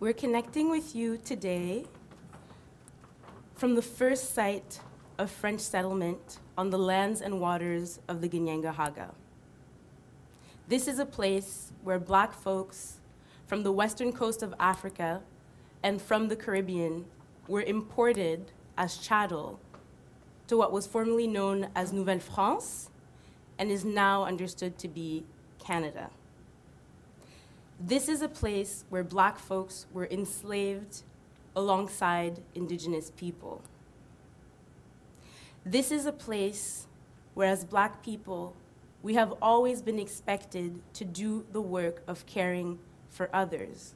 We're connecting with you today from the first site of French settlement on the lands and waters of the Kanien'kehá:ka. This is a place where Black folks from the western coast of Africa and from the Caribbean were imported as chattel to what was formerly known as Nouvelle-France and is now understood to be Canada. This is a place where Black folks were enslaved alongside Indigenous people. This is a place where, as Black people, we have always been expected to do the work of caring for others,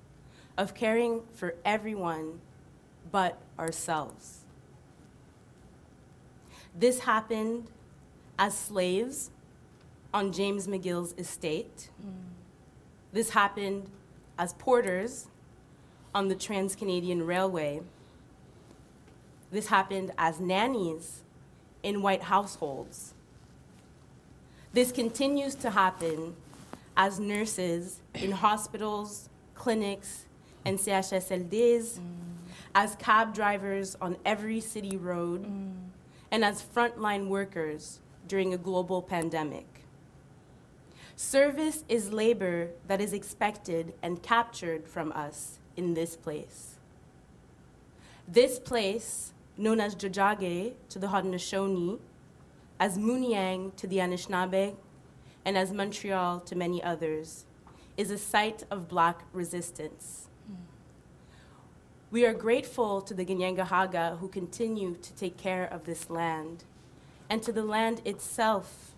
of caring for everyone but ourselves. This happened as slaves on James McGill's estate. This happened as porters on the Trans-Canadian Railway. This happened as nannies in white households. This continues to happen as nurses in hospitals, clinics, and CHSLDs, as cab drivers on every city road, and as frontline workers during a global pandemic. Service is labor that is expected and captured from us in this place. This place, known as Tiohtià:ke to the Haudenosaunee, as Muniang to the Anishinaabe, and as Montreal to many others, is a site of Black resistance. We are grateful to the Kanien'kehá:ka who continue to take care of this land, and to the land itself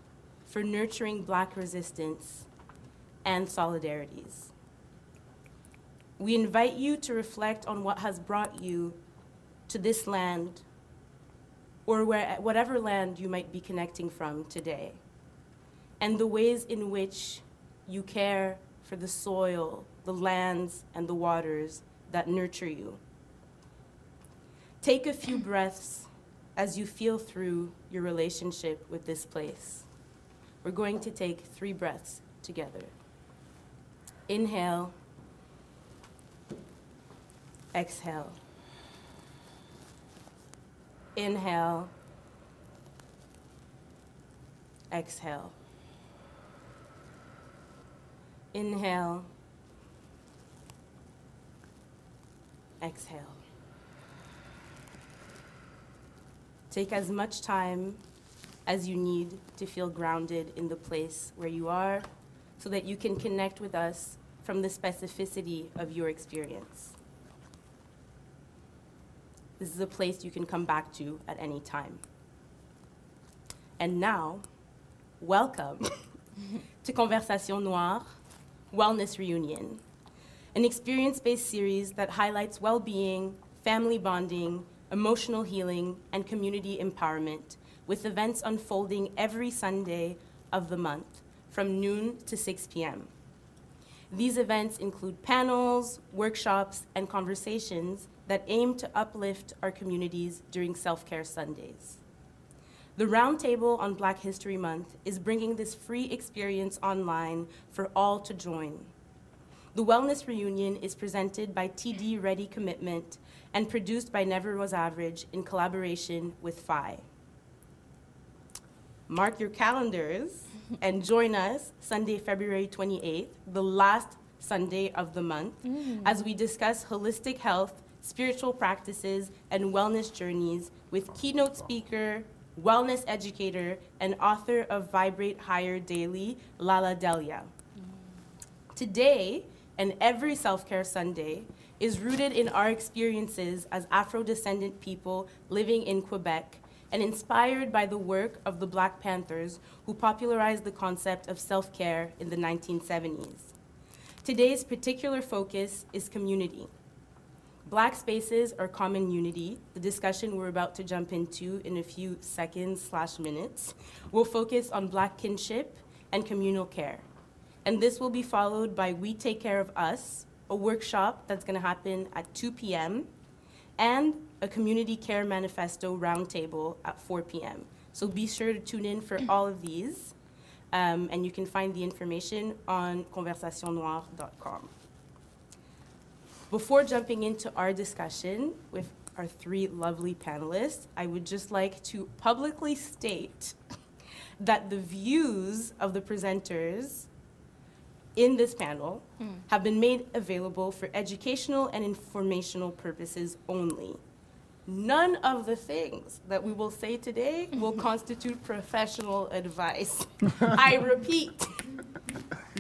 for nurturing Black resistance and solidarities. We invite you to reflect on what has brought you to this land, or whatever land you might be connecting from today, and the ways in which you care for the soil, the lands, and the waters that nurture you. Take a few breaths as you feel through your relationship with this place. We're going to take 3 breaths together. Inhale, exhale. Inhale, exhale. Inhale, exhale. Take as much time as you need to feel grounded in the place where you are so that you can connect with us from the specificity of your experience. This is a place you can come back to at any time. And now, welcome to Conversation Noire, Wellness Reunion, an experience-based series that highlights well-being, family bonding, emotional healing, and community empowerment, with events unfolding every Sunday of the month from noon to 6 p.m. These events include panels, workshops, and conversations that aim to uplift our communities during Self-Care Sundays. The Roundtable on Black History Month is bringing this free experience online for all to join. The Wellness Reunion is presented by TD Ready Commitment and produced by Never Was Average in collaboration with PHI. Mark your calendars and join us Sunday, February 28th, the last Sunday of the month, as we discuss holistic health, spiritual practices, and wellness journeys with keynote speaker, wellness educator, and author of Vibrate Higher Daily, Lala Delia. Today, and every Self-Care Sunday, is rooted in our experiences as Afro-descendant people living in Quebec, and inspired by the work of the Black Panthers, who popularized the concept of self-care in the 1970s. Today's particular focus is community. Black spaces are common unity. The discussion we're about to jump into in a few seconds/minutes will focus on Black kinship and communal care. And this will be followed by We Take Care of Us, a workshop that's gonna happen at 2 p.m., and a community care manifesto roundtable at 4 p.m. So be sure to tune in for all of these, and you can find the information on conversationnoire.com. Before jumping into our discussion with our three lovely panelists, I would just like to publicly state that the views of the presenters in this panel have been made available for educational and informational purposes only. None of the things that we will say today will constitute professional advice. I repeat,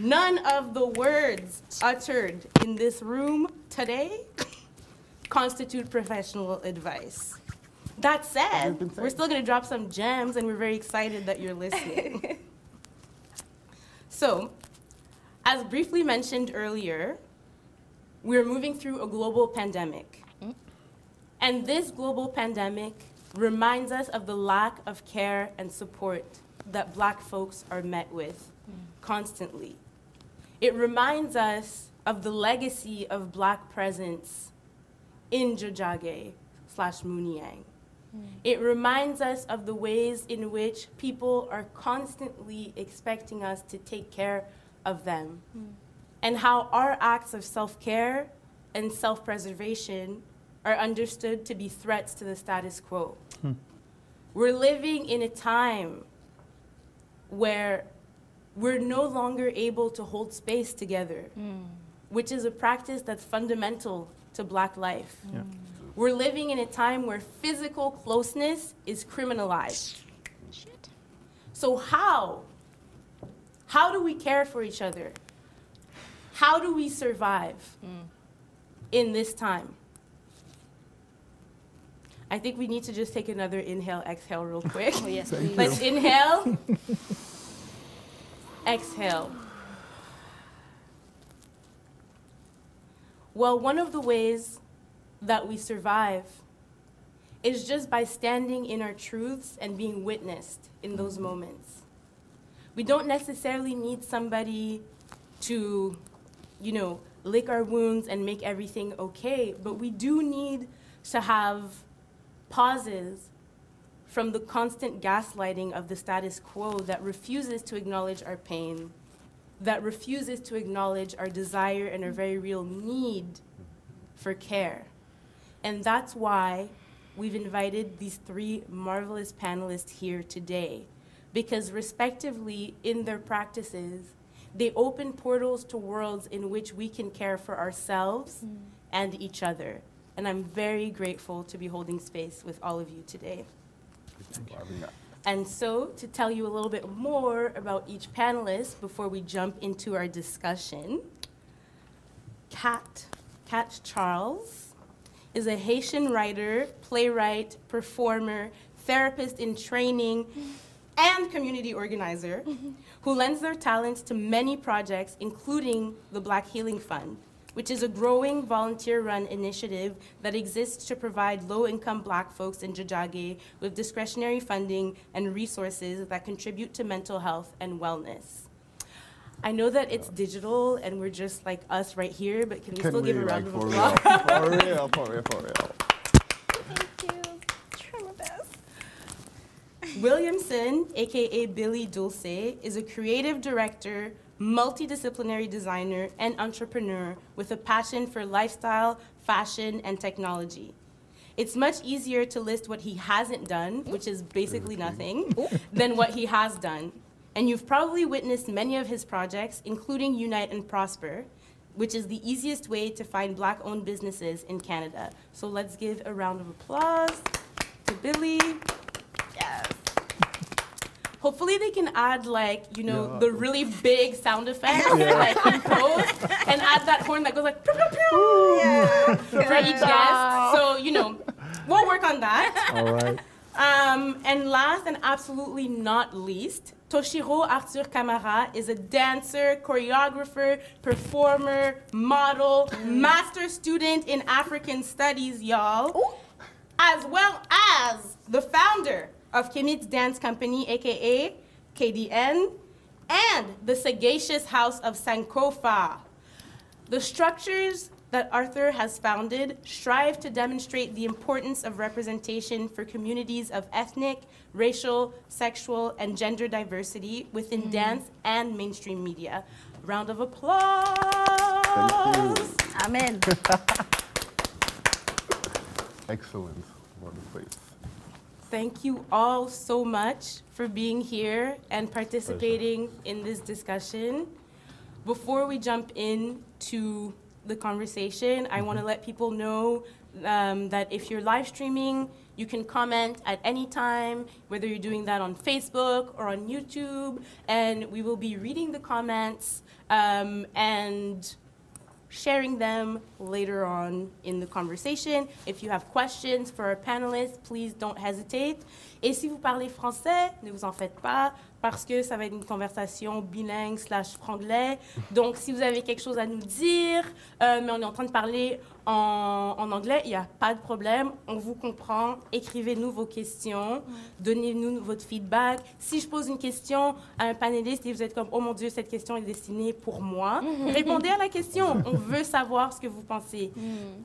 none of the words uttered in this room today constitute professional advice. That said, we're still going to drop some gems, and we're very excited that you're listening. So, as briefly mentioned earlier, we're moving through a global pandemic. And this global pandemic reminds us of the lack of care and support that Black folks are met with constantly. It reminds us of the legacy of Black presence in Tiohtià:ke/Muniang. It reminds us of the ways in which people are constantly expecting us to take care of them, and how our acts of self-care and self-preservation are understood to be threats to the status quo. We're living in a time where we're no longer able to hold space together, which is a practice that's fundamental to Black life. Yeah. We're living in a time where physical closeness is criminalized. So how do we care for each other? How do we survive in this time? I think we need to just take another inhale, exhale real quick. Oh, yes, please. Let's inhale, exhale. Well, one of the ways that we survive is just by standing in our truths and being witnessed in those moments. We don't necessarily need somebody to, lick our wounds and make everything okay, but we do need to have pauses from the constant gaslighting of the status quo that refuses to acknowledge our pain, that refuses to acknowledge our desire and our very real need for care. And that's why we've invited these three marvelous panelists here today, because respectively in their practices, they open portals to worlds in which we can care for ourselves and each other. And I'm very grateful to be holding space with all of you today. And so, to tell you a little bit more about each panelist before we jump into our discussion, Kat Charles is a Haitian writer, playwright, performer, therapist in training, and community organizer who lends their talents to many projects, including the Black Healing Fund, which is a growing volunteer-run initiative that exists to provide low-income Black folks in Tiohtià:ke with discretionary funding and resources that contribute to mental health and wellness. I know that it's digital and we're just like us right here, but can we still give a round of applause? For real. Thank you. Try my best. Williamson, aka Billy Dulce, is a creative director, multidisciplinary designer, and entrepreneur with a passion for lifestyle, fashion, and technology. It's much easier to list what he hasn't done, which is basically nothing, than what he has done. And you've probably witnessed many of his projects, including Unite and Prosper, which is the easiest way to find Black-owned businesses in Canada. So let's give a round of applause to Billy. Yes. Hopefully they can add the really big sound effects compose and add that horn that goes like pew, pew, pew, for each guest. So, we'll work on that. All right. And last and absolutely not least, Toshiro Arthur Camara is a dancer, choreographer, performer, model, master student in African studies, y'all, as well as the founder of Kemit's Dance Company, aka KDN, and the Sagacious House of Sankofa. The structures that Arthur has founded strive to demonstrate the importance of representation for communities of ethnic, racial, sexual, and gender diversity within dance and mainstream media. Round of applause. applause. Amen. Excellent. What a place. Thank you all so much for being here and participating in this discussion. Before we jump into the conversation, I want to let people know that if you're live streaming, you can comment at any time, whether you're doing that on Facebook or on YouTube, and we will be reading the comments and sharing them later on in the conversation. If you have questions for our panelists, please don't hesitate. Et si vous parlez français, ne vous en faites pas, parce que ça va être une conversation bilingue / franglais. Donc, si vous avez quelque chose à nous dire, mais on est en train de parler en anglais, il n'y a pas de problème. On vous comprend. Écrivez-nous vos questions. Donnez-nous votre feedback. Si je pose une question à un panéliste et vous êtes comme « Oh mon Dieu, cette question est destinée pour moi », répondez à la question. On veut savoir ce que vous pensez.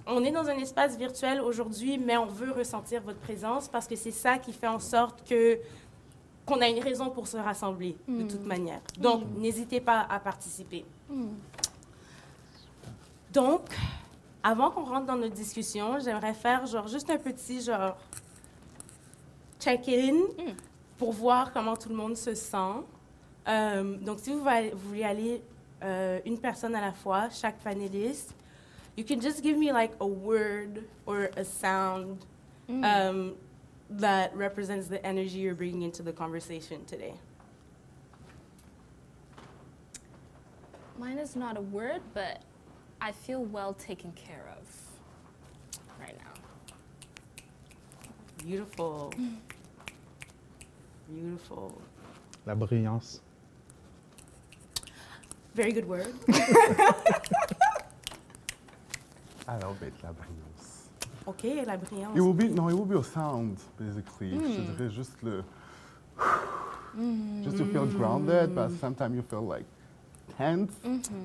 On est dans un espace virtuel aujourd'hui, mais on veut ressentir votre présence parce que c'est ça qui fait en sorte qu'on a une raison pour se rassembler de toute manière. Donc, n'hésitez pas à participer. Donc, avant qu'on rentre dans notre discussion, j'aimerais faire juste un petit check-in pour voir comment tout le monde se sent. Donc, si vous voulez aller une personne à la fois, chaque panéliste, you can just give me like a word or a sound that represents the energy you're bringing into the conversation today. Mine is not a word, but I feel well taken care of right now. Beautiful. Beautiful. La brillance. Very good word. Alors, bête, la brillance. OK, la brillance. It will be a sound, basically. Je dirais juste just to feel grounded, but sometimes you feel like tense,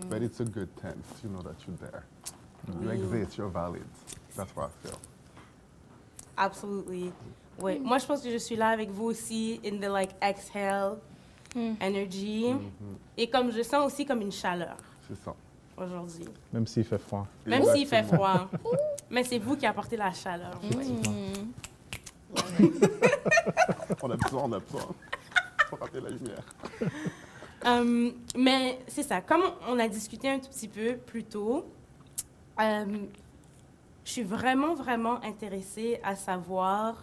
but it's a good tense. You know that you're there. You exist, you're valid. That's what I feel. Absolutely. Oui. Moi, je pense que je suis là avec vous aussi in the like exhale energy. Et comme je sens aussi comme une chaleur C'est ça. aujourd'hui. Même s'il fait froid. Même s'il fait froid. Mais c'est vous qui apportez la chaleur. On a besoin. Pour rappeler la lumière. Mais c'est ça. Comme on a discuté un tout petit peu plus tôt, je suis vraiment, vraiment intéressée à savoir,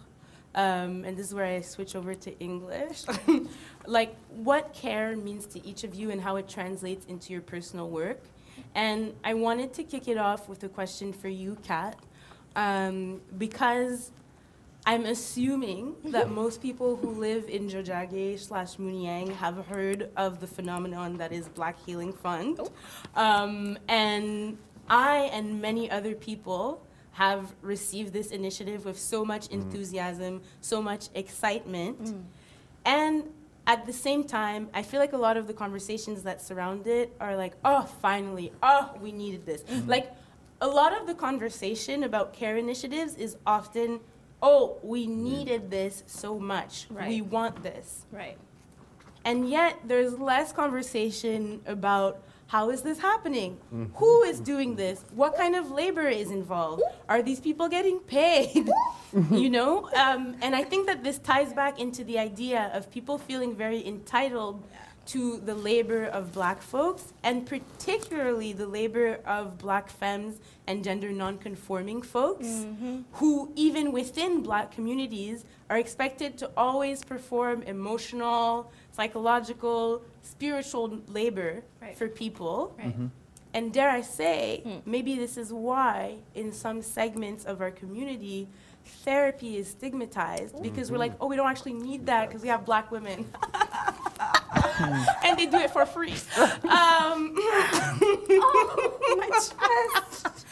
and this is where I switch over to English, like what care means to each of you and how it translates into your personal work. And I wanted to kick it off with a question for you, Kat, because I'm assuming that most people who live in Jojage / Muniang have heard of the phenomenon that is Black Healing Fund. And I and many other people have received this initiative with so much enthusiasm, so much excitement. And at the same time, I feel like a lot of the conversations that surround it are like, oh, finally, oh, we needed this. Like, a lot of the conversation about care initiatives is often, oh, we needed this so much. Right. We want this. Right. And yet, there's less conversation about how is this happening? Who is doing this? What kind of labor is involved? Are these people getting paid? You know? And I think that this ties back into the idea of people feeling very entitled to the labor of Black folks, and particularly the labor of Black femmes and gender non-conforming folks, who even within Black communities are expected to always perform emotional, psychological, spiritual labor for people. Right. And dare I say, maybe this is why in some segments of our community, therapy is stigmatized, because we're like, oh, we don't actually need that because we have Black women. And they do it for free. Oh, my chest.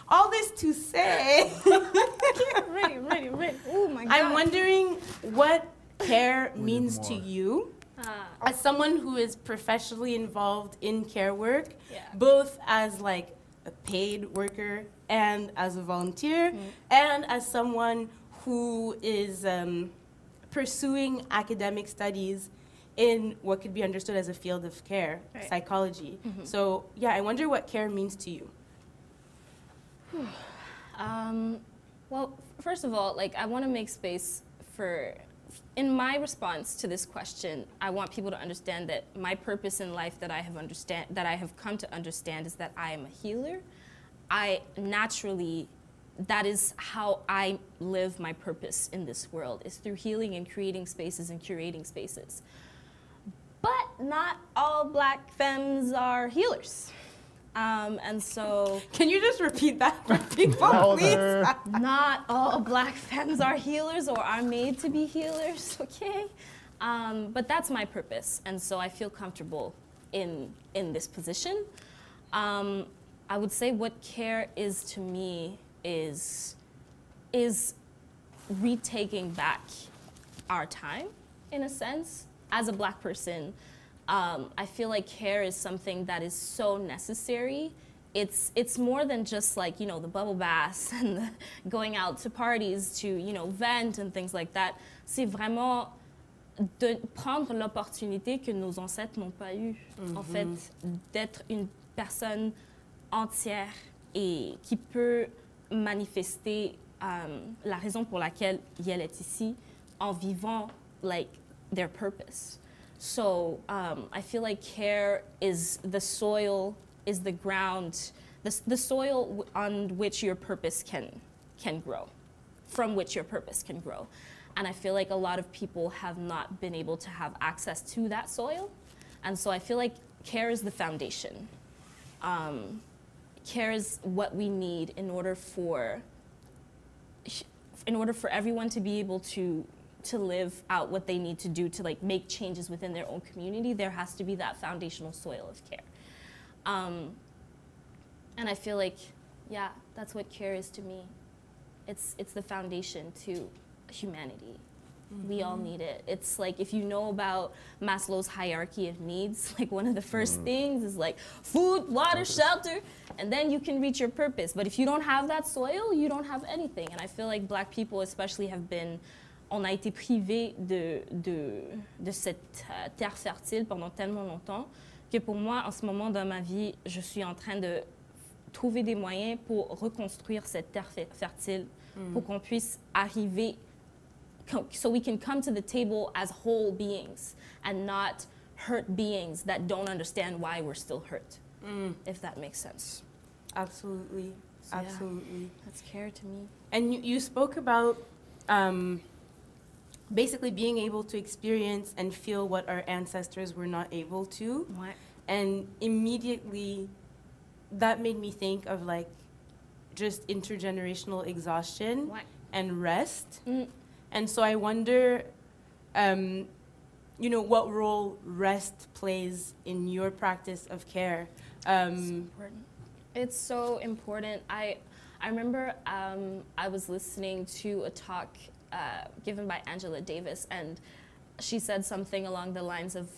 All this to say, Ready. Oh, my God. I'm wondering what care means to more. you as someone who is professionally involved in care work, Yeah. both as like a paid worker and as a volunteer, and as someone who is pursuing academic studies in what could be understood as a field of care, Right. psychology. So yeah, I wonder what care means to you. Well, first of all, like I want to make space for, in my response to this question, I want people to understand that my purpose in life that I have come to understand is that I am a healer. I naturally, that is how I live my purpose in this world, is through healing and creating spaces and curating spaces. But not all Black femmes are healers. And so Can you just repeat that for people, please? Louder. not all Black femmes are healers or are made to be healers, okay? But that's my purpose, and so I feel comfortable in this position. I would say what care is to me is retaking back our time, in a sense. As a Black person, I feel like care is something that is so necessary. It's more than just like, you know, the bubble baths and the going out to parties to, you know, vent and things like that. C'est vraiment de prendre l'opportunité que nos ancêtres n'ont pas eue, en fait, d'être une personne entière et qui peut manifester la raison pour laquelle elle est ici en vivant like their purpose. So I feel like care is the soil, is the ground, the soil on which your purpose can grow, from which your purpose can grow. And I feel like a lot of people have not been able to have access to that soil. And so I feel like care is the foundation. Care is what we need in order for everyone to be able to live out what they need to do to like make changes within their own community. There has to be that foundational soil of care. And I feel like, yeah, that's what care is to me. It's the foundation to humanity. We all need it. It's like if you know about Maslow's hierarchy of needs, like one of the first things is like food, water, shelter, and then you can reach your purpose. But if you don't have that soil, you don't have anything. And I feel like Black people especially on a été privés de cette terre fertile pendant tellement longtemps que pour moi, en ce moment dans ma vie, je suis en train de trouver des moyens pour reconstruire cette terre fertile, pour qu'on puisse arriver, so we can come to the table as whole beings and not hurt beings that don't understand why we're still hurt, if that makes sense. Absolutely, So, yeah. absolutely. That's care to me. And you spoke about basically being able to experience and feel what our ancestors were not able to. Ouais. And immediately that made me think of like just intergenerational exhaustion Ouais. and rest. Mm. And so I wonder, you know, what role rest plays in your practice of care. Important. It's so important. I remember I was listening to a talk given by Angela Davis, and she said something along the lines of,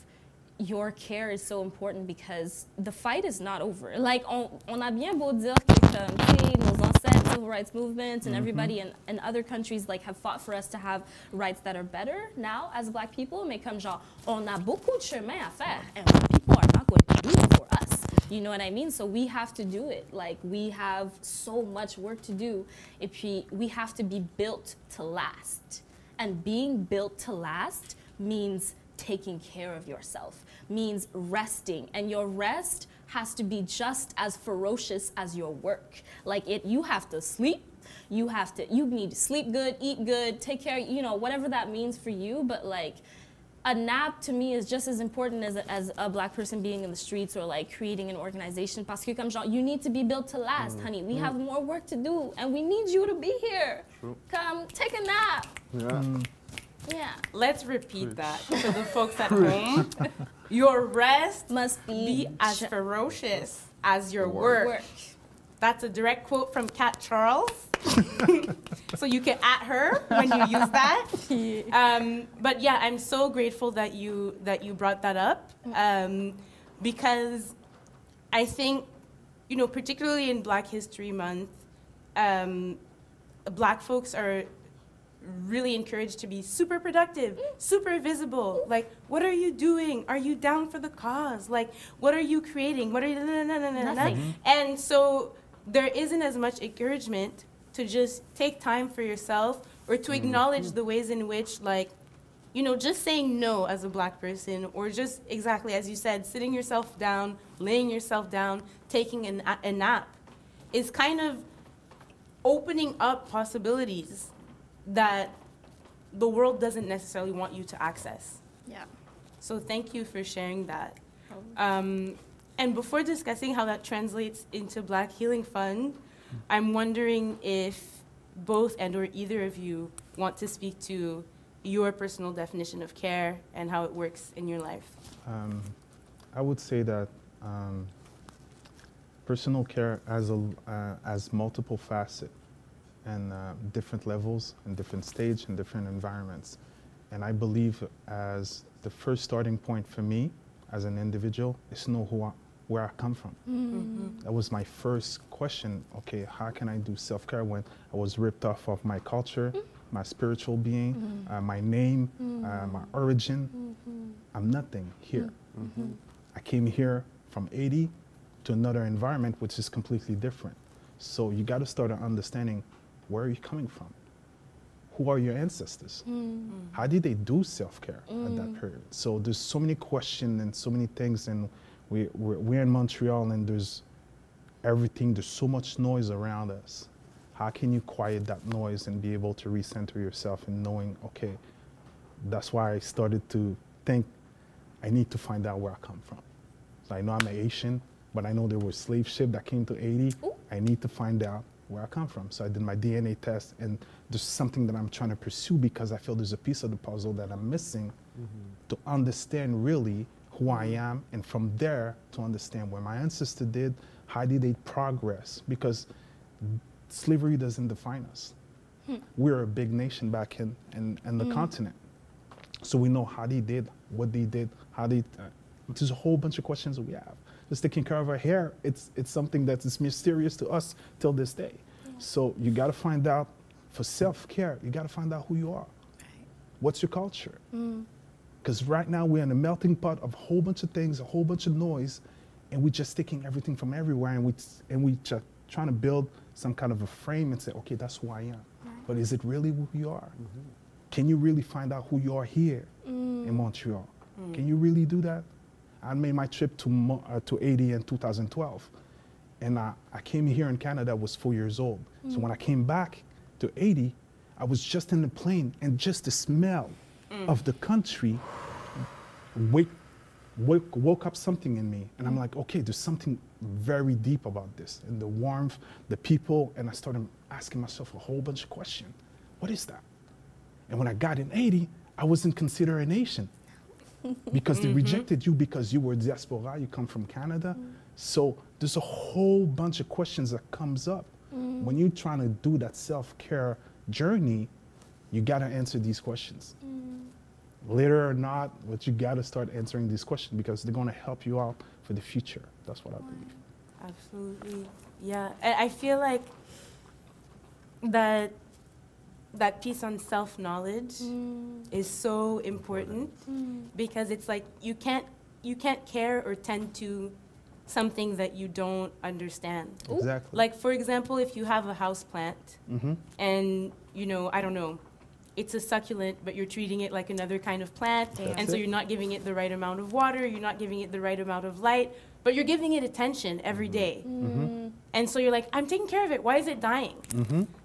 your care is so important because the fight is not over. Like, on a bien beau dire que comme, tu sais, nos ancêtres, civil rights movements, and everybody in other countries like have fought for us to have rights that are better now as Black people, mais comme genre, on a beaucoup de chemin à faire, and people are not going to do it for us. You know what I mean? So we have to do it. Like, we have so much work to do. Et puis, we have to be built to last. And being built to last means taking care of yourself, means resting. And your rest has to be just as ferocious as your work. Like, you have to sleep. You need to sleep good, eat good, take care, you know, whatever that means for you. But like, a nap to me is just as important as a Black person being in the streets or like creating an organization. Parce que comme genre, you need to be built to last, honey. We have more work to do, and we need you to be here. True. Come, take a nap. Yeah. Yeah. Let's repeat Preach. that for the folks at home. Your rest Must be as ju- ferocious as your Work. work. That's a direct quote from Kat Charles. So you can at her when you use that. But yeah, I'm so grateful that you brought that up, because I think, you know, particularly in Black History Month, Black folks are really encouraged to be super productive, super visible. Like, what are you doing? Are you down for the cause? Like, what are you creating? What are you... Nothing. And so there isn't as much encouragement to just take time for yourself or to acknowledge the ways in which, like, you know, just saying no as a Black person, or just exactly as you said, sitting yourself down, laying yourself down, taking a nap, is kind of opening up possibilities that the world doesn't necessarily want you to access. Yeah. So thank you for sharing that. And before discussing how that translates into Black Healing Fund, I'm wondering if both and or either of you want to speak to your personal definition of care and how it works in your life. I would say that personal care has multiple facets and different levels and different stage and different environments. And I believe as the first starting point for me as an individual is to know where I come from. That was my first question. Okay, how can I do self-care when I was ripped off of my culture, my spiritual being, my name, my origin? I'm nothing here. I came here from Haiti to another environment which is completely different. So you got to start understanding, where are you coming from? Who are your ancestors? How did they do self-care at that period? So there's so many questions and so many things, and we're in Montreal, and there's everything, there's so much noise around us. How can you quiet that noise and be able to recenter yourself in knowing, okay, that's why I started to think I need to find out where I come from. So I know I'm a Haitian, but I know there were slave ships that came to Haiti. I need to find out where I come from. So I did my DNA test, and there's something that I'm trying to pursue because I feel there's a piece of the puzzle that I'm missing to understand really who I am, and from there to understand what my ancestors did, how did they progress, because slavery doesn't define us. We're a big nation back in the continent. So we know how they did, what they did, how they, there's a whole bunch of questions that we have. Just taking care of our hair, it's something that is mysterious to us till this day. So you gotta find out, for self-care, you gotta find out who you are. What's your culture? Because right now we're in a melting pot of a whole bunch of things, a whole bunch of noise, and we're just taking everything from everywhere, and we just trying to build some kind of a frame and say, okay, that's who I am. But is it really who you are? Can you really find out who you are here in Montreal? Can you really do that? I made my trip to Haiti in 2012, and I came here in Canada, I was 4 years old. So when I came back to Haiti, I was just in the plane, and just the smell of the country woke up something in me. And I'm like, okay, there's something very deep about this, and the warmth, the people, and I started asking myself a whole bunch of questions. What is that? And when I got in Haiti, I wasn't considered a nation because they rejected you because you were diaspora, you come from Canada. So there's a whole bunch of questions that comes up. When you're trying to do that self-care journey, you gotta answer these questions. Later or not, but you gotta start answering these questions because they're gonna help you out for the future. That's what I believe. Absolutely, yeah. I feel like that piece on self-knowledge is so important because it's like you can't care or tend to something that you don't understand. Exactly. Like, for example, if you have a house plant and, you know, I don't know, it's a succulent, but you're treating it like another kind of plant, and so you're not giving it the right amount of water, you're not giving it the right amount of light, but you're giving it attention every day. And so you're like, I'm taking care of it, why is it dying?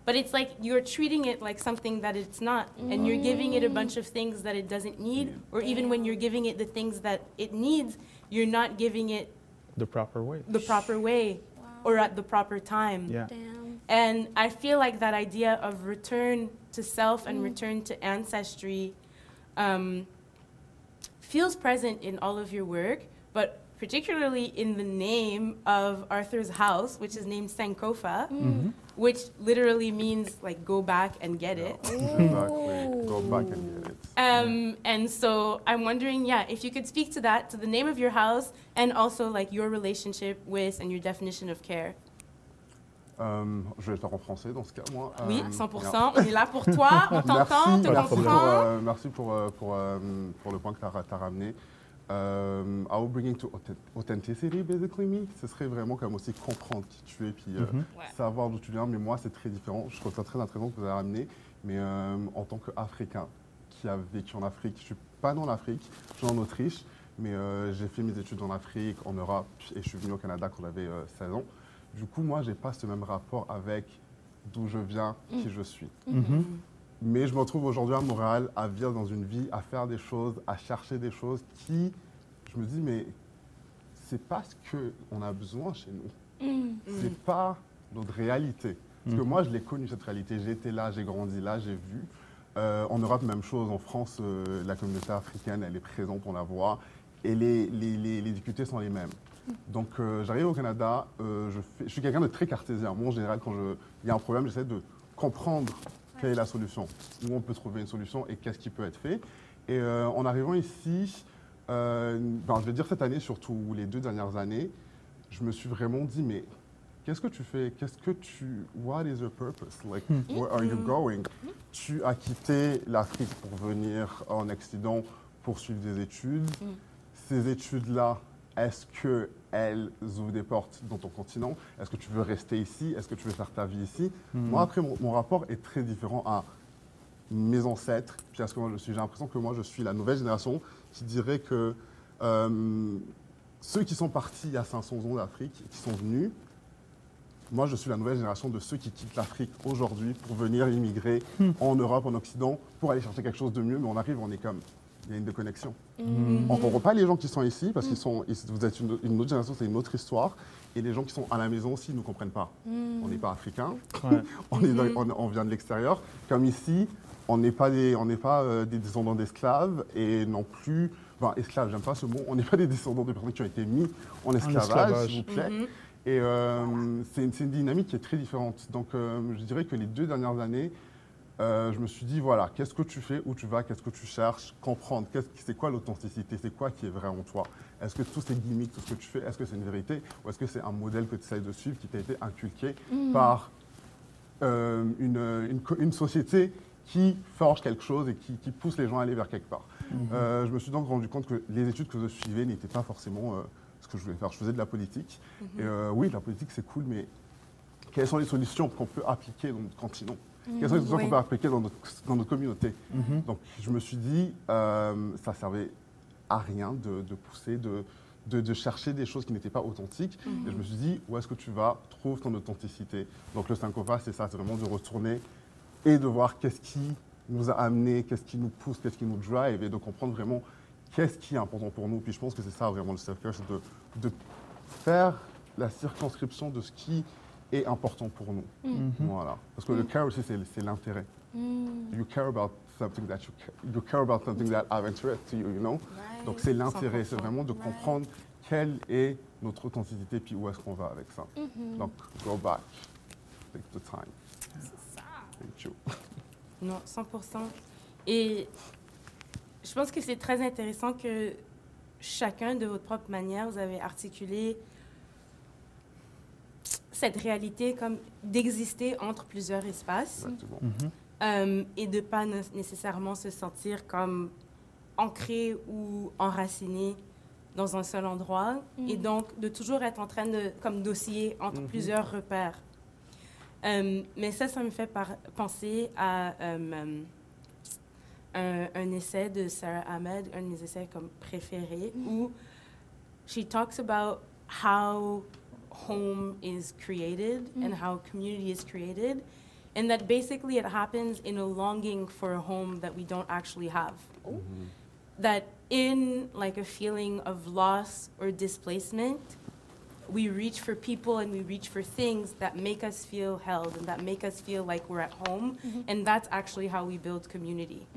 But it's like you're treating it like something that it's not, and you're giving it a bunch of things that it doesn't need, or even when you're giving it the things that it needs, you're not giving it the proper way. Or at the proper time. Yeah. And I feel like that idea of return to self and return to ancestry feels present in all of your work, but particularly in the name of Arthur's house, which is named Sankofa, which literally means like go back and get it. Exactly. Go back and get it. And so I'm wondering, if you could speak to that, to the name of your house, and also like your relationship with and your definition of care. Je vais le faire en français dans ce cas, moi. Oui, 100%. On est là pour toi. On t'entend, on te comprend. Merci pour le point que tu as ramené. I will bring to authenticity, basically, me. Ce serait vraiment comme aussi comprendre qui tu es, puis savoir d'où tu viens. Mais moi, c'est très différent. Je trouve ça très intéressant que vous avez ramené. Mais en tant qu'Africain qui a vécu en Afrique, je ne suis pas né en Afrique, je suis en Autriche, mais j'ai fait mes études en Afrique, en Europe, et je suis venu au Canada quand j'avais 16 ans. Du coup, moi, je n'ai pas ce même rapport avec d'où je viens, qui je suis. Mais je me retrouve aujourd'hui à Montréal, à vivre dans une vie, à faire des choses, à chercher des choses qui, je me dis, mais c'est pas ce qu'on a besoin chez nous. C'est pas notre réalité. Parce que moi, je l'ai connue, cette réalité. J'ai été là, j'ai grandi là, j'ai vu. En Europe, même chose. En France, la communauté africaine, elle est présente, on la voit. Et les difficultés sont les mêmes. Donc, j'arrive au Canada, je suis quelqu'un de très cartésien. Moi, en général, quand il y a un problème, j'essaie de comprendre quelle est la solution, où on peut trouver une solution et qu'est-ce qui peut être fait. Et en arrivant ici, je vais dire cette année, surtout les 2 dernières années, je me suis vraiment dit, mais qu'est-ce que tu fais? What is your purpose? Like, where are you going? Tu as quitté l'Afrique pour venir en Occident pour suivre des études. Ces études-là, est-ce qu'elles ouvrent des portes dans ton continent? Est-ce que tu veux rester ici? Est-ce que tu veux faire ta vie ici? Moi, après, mon rapport est très différent à mes ancêtres, puis à ce que moi je suis. J'ai l'impression que moi, je suis la nouvelle génération qui dirait que ceux qui sont partis il y a 500 ans d'Afrique, qui sont venus, moi, je suis la nouvelle génération de ceux qui quittent l'Afrique aujourd'hui pour venir immigrer en Europe, en Occident, pour aller chercher quelque chose de mieux. Mais on arrive, on est comme... Il y a une déconnexion. On ne comprend pas les gens qui sont ici, parce vous êtes une autre génération, c'est une autre histoire. Et les gens qui sont à la maison aussi ne nous comprennent pas. On n'est pas africains, on vient de l'extérieur. Comme ici, on n'est pas des descendants d'esclaves et non plus... Enfin, esclaves, j'aime pas ce mot. On n'est pas des descendants de personnes qui ont été mis en esclavage, s'il vous plaît. Et c'est une dynamique qui est très différente. Donc, je dirais que les 2 dernières années, je me suis dit, voilà, qu'est-ce que tu fais, où tu vas, qu'est-ce que tu cherches, comprendre, c'est quoi l'authenticité, c'est quoi qui est vrai en toi. Est-ce que tous ces gimmicks, tout ce que tu fais, est-ce que c'est une vérité ou est-ce que c'est un modèle que tu essaies de suivre qui t'a été inculqué par une société qui forge quelque chose et qui pousse les gens à aller vers quelque part. Je me suis donc rendu compte que les études que je suivais n'étaient pas forcément ce que je voulais faire. Je faisais de la politique. Et oui, la politique, c'est cool, mais quelles sont les solutions qu'on peut appliquer dans notre continent? Quelles sont les solutions qu'on peut appliquer dans notre communauté? Donc, je me suis dit, ça ne servait à rien de pousser, de chercher des choses qui n'étaient pas authentiques. Et je me suis dit, où est-ce que tu vas? Trouve ton authenticité. Donc, le Sankofa, c'est ça, c'est vraiment de retourner et de voir qu'est-ce qui nous a amené, qu'est-ce qui nous pousse, qu'est-ce qui nous drive, et de comprendre vraiment qu'est-ce qui est important pour nous. Puis je pense que c'est ça vraiment le self-care, c'est de faire la circonscription de ce qui est important pour nous. Voilà. Parce que le care aussi, c'est l'intérêt. You care about something that have interest to you, you know? Right. Donc c'est l'intérêt, c'est vraiment de comprendre quelle est notre authenticité puis où est-ce qu'on va avec ça. Donc, go back, take the time. C'est ça. Thank you. Non, 100%. Et je pense que c'est très intéressant que chacun, de votre propre manière, vous avez articulé cette réalité comme d'exister entre plusieurs espaces et de ne pas nécessairement se sentir comme ancré ou enraciné dans un seul endroit et donc de toujours être en train d'osciller entre plusieurs repères. Mais ça me fait penser à un essai de Sarah Ahmed, un de mes essais comme préférés, où she talks about how home is created and how community is created, and that basically it happens in a longing for a home that we don't actually have. That in like a feeling of loss or displacement, we reach for people and we reach for things that make us feel held and that make us feel like we're at home. And that's actually how we build community.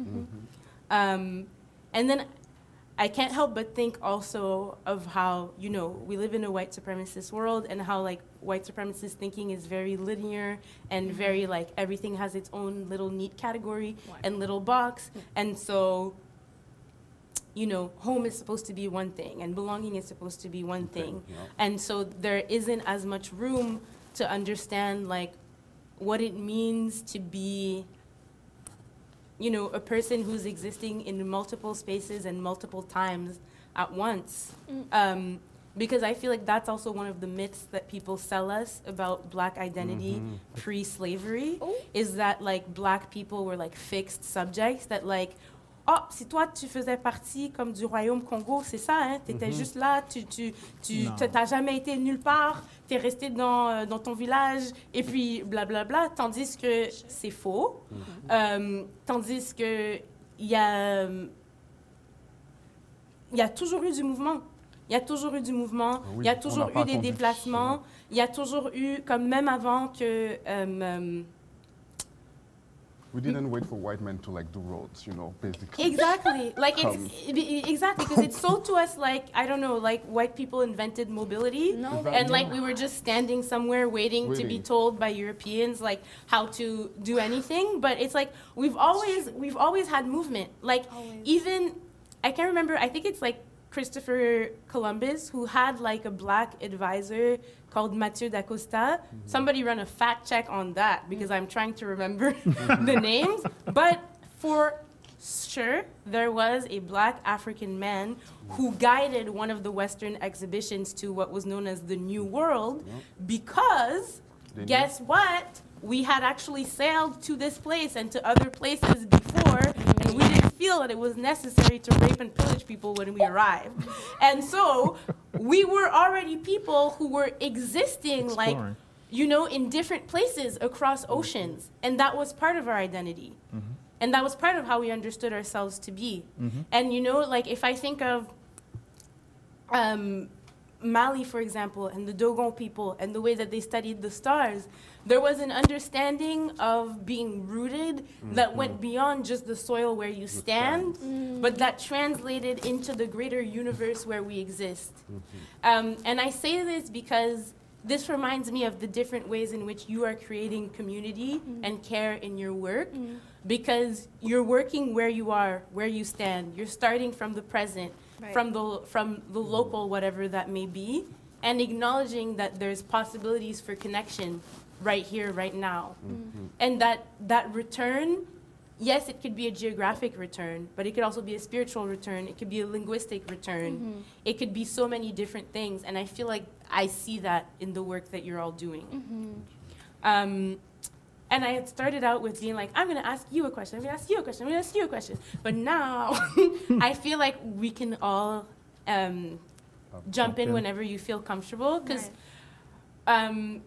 And then I can't help but think also of how, you know, we live in a white supremacist world and how like white supremacist thinking is very linear and very like everything has its own little neat category and little box. And so, you know, home is supposed to be one thing and belonging is supposed to be one thing. And so there isn't as much room to understand like what it means to be, you know, a person who's existing in multiple spaces and multiple times at once. Because I feel like that's also one of the myths that people sell us about Black identity pre-slavery, is that like Black people were like fixed subjects, that like, oh, si toi tu faisais partie comme du royaume Congo, c'est ça, hein, t'étais juste là, t'as jamais été nulle part, t'es resté dans ton village, et puis blablabla, tandis que c'est faux, tandis que il y a toujours eu du mouvement. Il y a toujours eu du mouvement, il y a toujours eu des déplacements, il y a toujours eu, comme même avant que... We didn't wait for white men to like do roads, you know, basically. Exactly. Like exactly, because it's sold to us like, I don't know, like white people invented mobility. No, And like we were just standing somewhere waiting to be told by Europeans like how to do anything. But it's like we've always had movement. Like even, I can't remember, I think it's like Christopher Columbus, who had like a Black advisor called Mathieu d'Acosta. Somebody run a fact check on that, because I'm trying to remember the names. But for sure, there was a Black African man who guided one of the Western exhibitions to what was known as the New World, because guess what? We had actually sailed to this place and to other places before, and we didn't feel that it was necessary to rape and pillage people when we arrived. And so we were already people who were existing like, you know, in different places across oceans. And that was part of our identity. And that was part of how we understood ourselves to be. And, you know, like if I think of Mali, for example, and the Dogon people, and the way that they studied the stars, there was an understanding of being rooted that went beyond just the soil where you stand, but that translated into the greater universe where we exist. And I say this because this reminds me of the different ways in which you are creating community and care in your work, because you're working where you are, where you stand. You're starting from the present, from the local, whatever that may be, and acknowledging that there's possibilities for connection right here, right now. And that return, yes, it could be a geographic return, but it could also be a spiritual return. It could be a linguistic return. It could be so many different things. And I feel like I see that in the work that you're all doing. And I had started out with being like, I'm going to ask you a question, I'm going to ask you a question, I'm going to ask you a question. But now I feel like we can all jump in whenever you feel comfortable, because I'm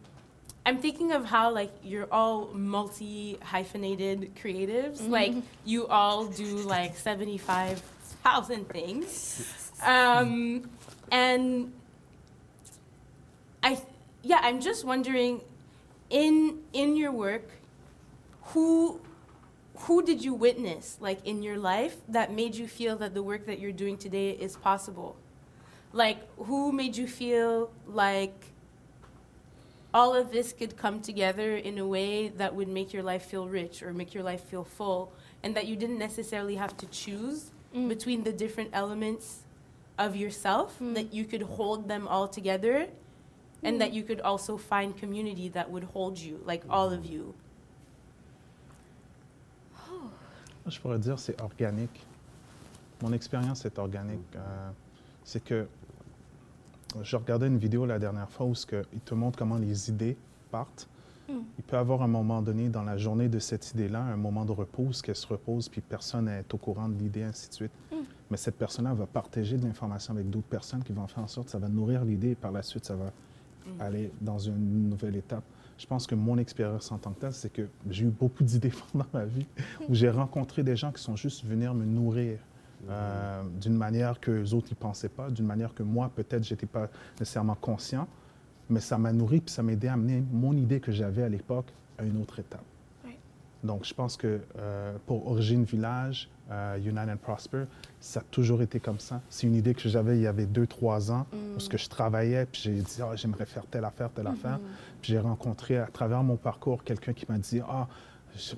thinking of how like you're all multi-hyphenated creatives. Like you all do like 75,000 things. And I'm just wondering, in your work, who did you witness like in your life that made you feel that the work that you're doing today is possible? Like who made you feel like all of this could come together in a way that would make your life feel rich or make your life feel full, and that you didn't necessarily have to choose between the different elements of yourself, that you could hold them all together, and that you could also find community that would hold you, like all of you? Je pourrais dire c'est organique. Mon expérience est organique. C'est que je regardais une vidéo la dernière fois où il te montre comment les idées partent. Il peut y avoir un moment donné dans la journée de cette idée-là, un moment de repos, qu'elle se repose, puis personne n'est au courant de l'idée, ainsi de suite. Mais cette personne-là va partager de l'information avec d'autres personnes qui vont faire en sorte que ça va nourrir l'idée, et par la suite, ça va aller dans une nouvelle étape. Je pense que mon expérience en tant que telle, c'est que j'ai eu beaucoup d'idées pendant ma vie, où j'ai rencontré des gens qui sont juste venus me nourrir d'une manière que les autres n'y pensaient pas, d'une manière que moi, peut-être, je n'étais pas nécessairement conscient, mais ça m'a nourri, puis ça m'a aidé à amener mon idée que j'avais à l'époque à une autre étape. Donc, je pense que pour Origine Village, Unite and Prosper, ça a toujours été comme ça. C'est une idée que j'avais il y avait 2-3 ans, où je travaillais, puis j'ai dit, j'aimerais faire telle affaire, telle affaire. Puis j'ai rencontré à travers mon parcours quelqu'un qui m'a dit,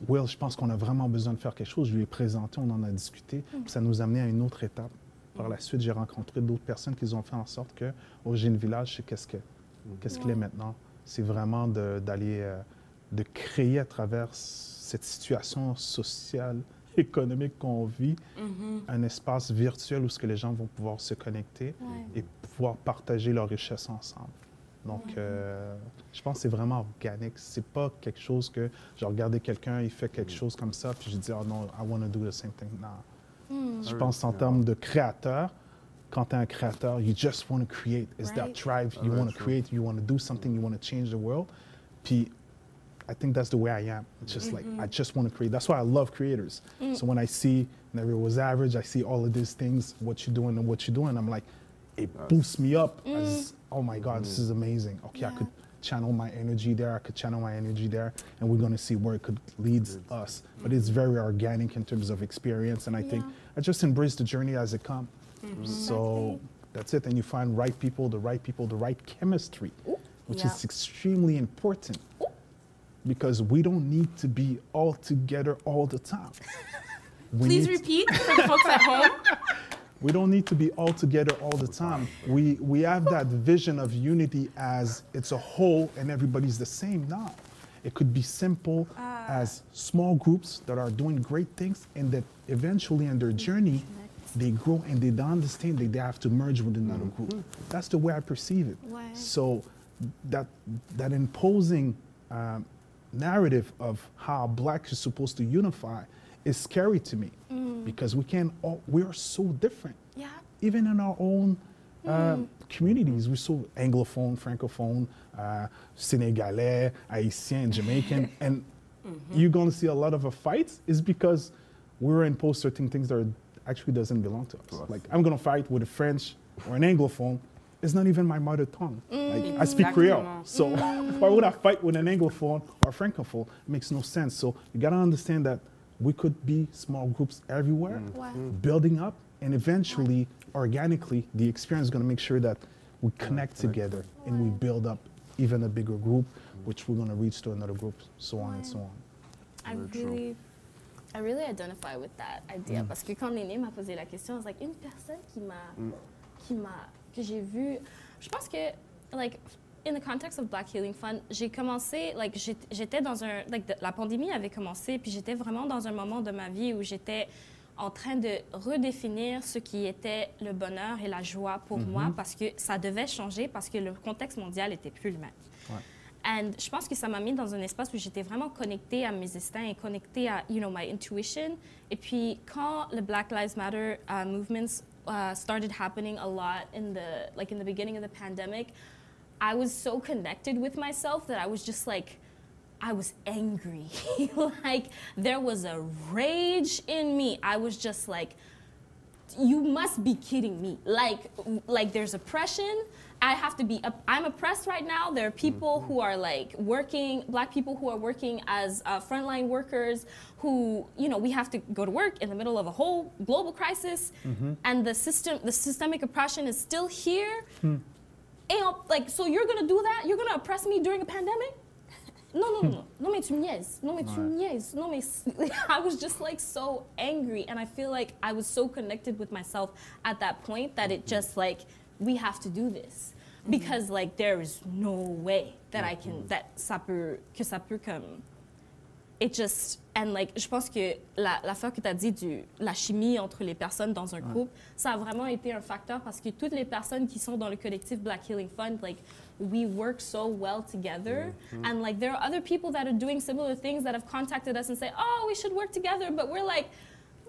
Will, je pense qu'on a vraiment besoin de faire quelque chose. Je lui ai présenté, on en a discuté, puis ça nous a amené à une autre étape. Par la suite, j'ai rencontré d'autres personnes qui ont fait en sorte que Origine Village, c'est qu'est-ce qu'il est maintenant. c'est vraiment de créer à travers cette situation sociale, économique qu'on vit, un espace virtuel où ce que les gens vont pouvoir se connecter et pouvoir partager leurs richesses ensemble. Donc, je pense que c'est vraiment organique. C'est pas quelque chose que je regardais quelqu'un, il fait quelque chose comme ça, puis je dis, oh non, I want to do the same thing. Non. Je pense en termes de créateur. Quand tu es un créateur, you just want to create. It's that drive. You want to create, you want to do something, you want to change the world. Puis, I think that's the way I am. It's just like, I just want to create. That's why I love creators. So when I see Never Was Average, I see all of these things, what you're doing and what you're doing, I'm like, it boosts me up as, oh my God, this is amazing. Okay, I could channel my energy there, I could channel my energy there, and we're going to see where it could lead us. But it's very organic in terms of experience, and I think I just embrace the journey as it comes. So that's it, and you find right people, the right chemistry, which is extremely important because we don't need to be all together all the time. Please repeat for the folks at home. We don't need to be all together all the time. We have that vision of unity as it's a whole and everybody's the same. No, it could be simple as small groups that are doing great things and that eventually in their journey, they grow and they don't understand that they have to merge with another group. That's the way I perceive it. So that imposing narrative of how Black is supposed to unify is scary to me because we are so different. Even in our own communities, we're so Anglophone, Francophone, Senegalais, Haitian, Jamaican, and you're going to see a lot of fights is because we're imposed certain things that actually doesn't belong to us. Like I'm going to fight with a French or an Anglophone. It's not even my mother tongue. Like, I speak Creole. So why would I fight with an Anglophone or a Francophone? It makes no sense. So you got to understand that we could be small groups everywhere, building up, and eventually, organically, the experience is going to make sure that we connect together and we build up even a bigger group, which we're going to reach to another group, so on and so on. I really identify with that idea parce que quand Néné m'a posé la question, I was like, une personne que j'ai vue, je pense que, like, in the context of Black Healing Fund, j'ai commencé, like, j'étais dans la pandémie avait commencé, puis j'étais vraiment dans un moment de ma vie où j'étais en train de redéfinir ce qui était le bonheur et la joie pour moi parce que ça devait changer parce que le contexte mondial était plus le même. And je pense que ça m'a mis dans un espace où j'étais vraiment connectée à mes instincts et connectée à, you know, my intuition. Et puis, quand le Black Lives Matter movements started happening a lot in the beginning of the pandemic, I was so connected with myself that I was just like, I was angry. Like, there was a rage in me. I was just like, you must be kidding me. Like there's oppression. I have to be, I'm oppressed right now. There are people who are like working, Black people who are working as frontline workers who, you know, we have to go to work in the middle of a whole global crisis and the systemic oppression is still here. And like, so you're gonna do that? You're gonna oppress me during a pandemic? No, mais tu me niaises. No, mais tu me niaises. No, mais I was just like so angry and I feel like I was so connected with myself at that point that it just like, we have to do this because like there is no way that I can that ça peut comme it just and like je pense que l'affaire que tu as dit la chimie entre les personnes dans un groupe ça a vraiment été un facteur parce que toutes les personnes qui sont dans le collectif Black Healing Fund like we work so well together and like there are other people that are doing similar things that have contacted us and say oh we should work together but we're like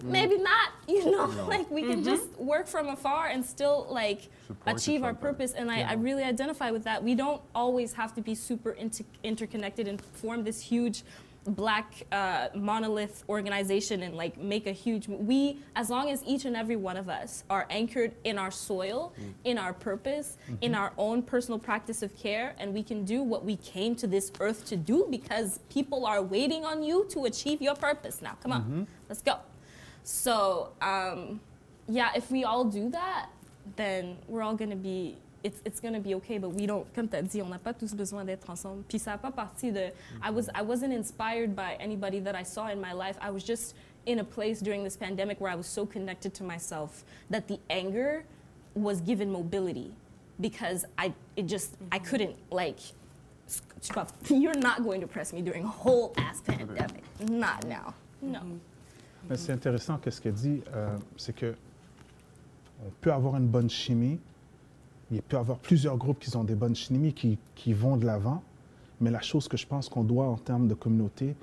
maybe not, you know, like we can just work from afar and still like achieve our purpose. And I really identify with that. We don't always have to be super interconnected and form this huge Black monolith organization and like make a huge, as long as each and every one of us are anchored in our soil, in our purpose, in our own personal practice of care, and we can do what we came to this earth to do because people are waiting on you to achieve your purpose. Now, come on, let's go. So, yeah, if we all do that, then we're all going to be, it's going to be okay, but we don't, comme tu as dit, on n'a pas tous besoin d'être ensemble. Puis ça n'a pas parti de, I wasn't inspired by anybody that I saw in my life. I was just in a place during this pandemic where I was so connected to myself that the anger was given mobility because I couldn't like you're not going to press me during a whole ass pandemic. Not now. No. Mais c'est intéressant qu'est-ce qu'elle dit, c'est que on peut avoir une bonne chimie, il peut y avoir plusieurs groupes qui ont des bonnes chimies qui vont de l'avant, mais la chose que je pense qu'on doit en termes de communauté,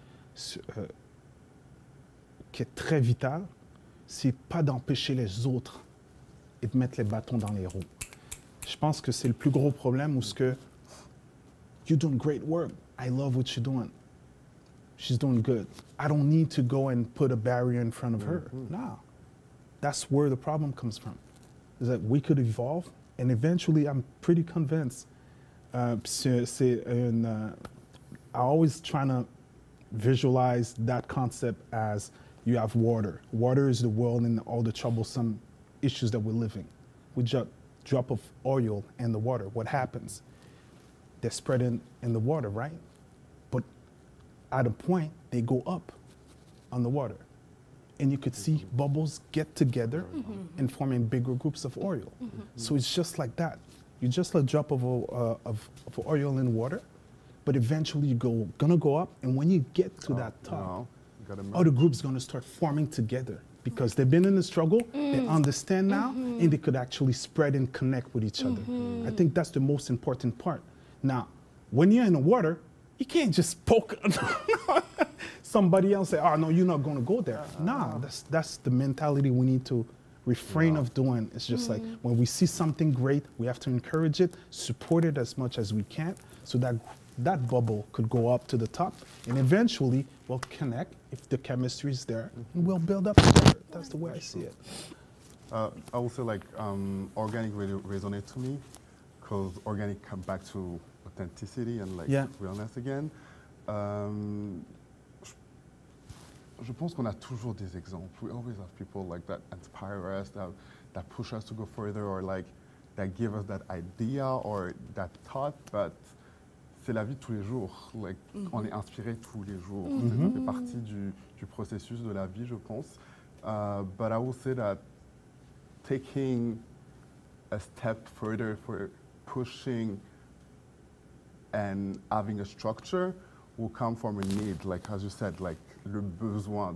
qui est très vitale, c'est pas d'empêcher les autres et de mettre les bâtons dans les roues. Je pense que c'est le plus gros problème où ce que you're doing great work, I love what you're doing. She's doing good. I don't need to go and put a barrier in front of her. No. That's where the problem comes from. Is that we could evolve, and eventually, I'm pretty convinced. I always trying to visualize that concept as you have water. Water is the world and all the troublesome issues that we're living. We just drop of oil in the water. What happens? They're spreading in the water, right? But at a point, they go up on the water. And you could see bubbles get together and forming bigger groups of oil. So it's just like that. You just a drop of oil in water, but eventually you're gonna go up, and when you get to that top, other groups gonna start forming together because they've been in the struggle, they understand now, and they could actually spread and connect with each other. I think that's the most important part. Now, when you're in the water, you can't just poke somebody else and say, oh, no, you're not going to go there. Nah, that's the mentality we need to refrain of doing. It's just like when we see something great, we have to encourage it, support it as much as we can so that that bubble could go up to the top, and eventually we'll connect if the chemistry is there, and we'll build up together. That's the way I see it. I will say like organic really resonate to me because organic come back to authenticity and like realness again. Je pense qu'on a toujours des exemples. We always have people like that inspire us, that push us to go further, or like that give us that idea or that thought. But c'est la vie de tous les jours. Like on est inspiré tous les jours. Ça fait partie du processus de la vie, je pense. But I will say that taking a step further for pushing and having a structure will come from a need, like as you said, like le besoin.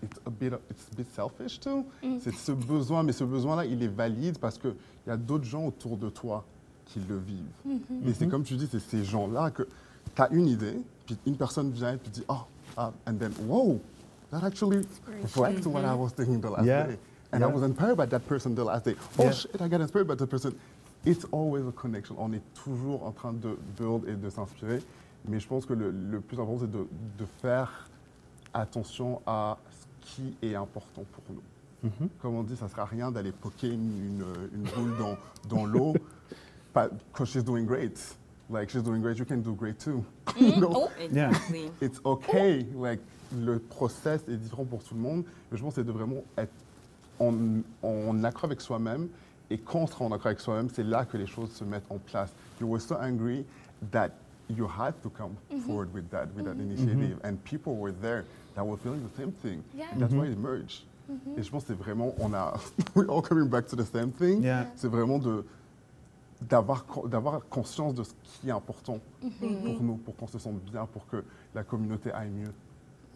It's a bit selfish too. C'est ce besoin, mais ce besoin-là, il est valide parce qu'il y a d'autres gens autour de toi qui le vivent. Mais c'est comme tu dis, c'est ces gens-là que tu as une idée, puis une personne vient et puis dit, oh, and then, whoa, that actually reflects what I was thinking the last day. And I was inspired by that person the last day. Oh shit, I got inspired by that person. It's always a connection. On est toujours en train de build et de s'inspirer. Mais je pense que le plus important, c'est de faire attention à ce qui est important pour nous. Comme on dit, ça ne sert à rien d'aller poker une boule dans l'eau. Because she's doing great. Like, she's doing great, you can do great too. You know? Exactly. It's okay. Like, le process est différent pour tout le monde. Mais je pense que c'est de vraiment être en accord avec soi-même. Et quand on sera en accord avec soi-même, c'est là que les choses se mettent en place. You were so angry that you had to come forward with that initiative. And people were there that were feeling the same thing. That's why it emerged. Et je pense que c'est vraiment, we're all coming back to the same thing. C'est vraiment d'avoir conscience de ce qui est important pour nous, pour qu'on se sente bien, pour que la communauté aille mieux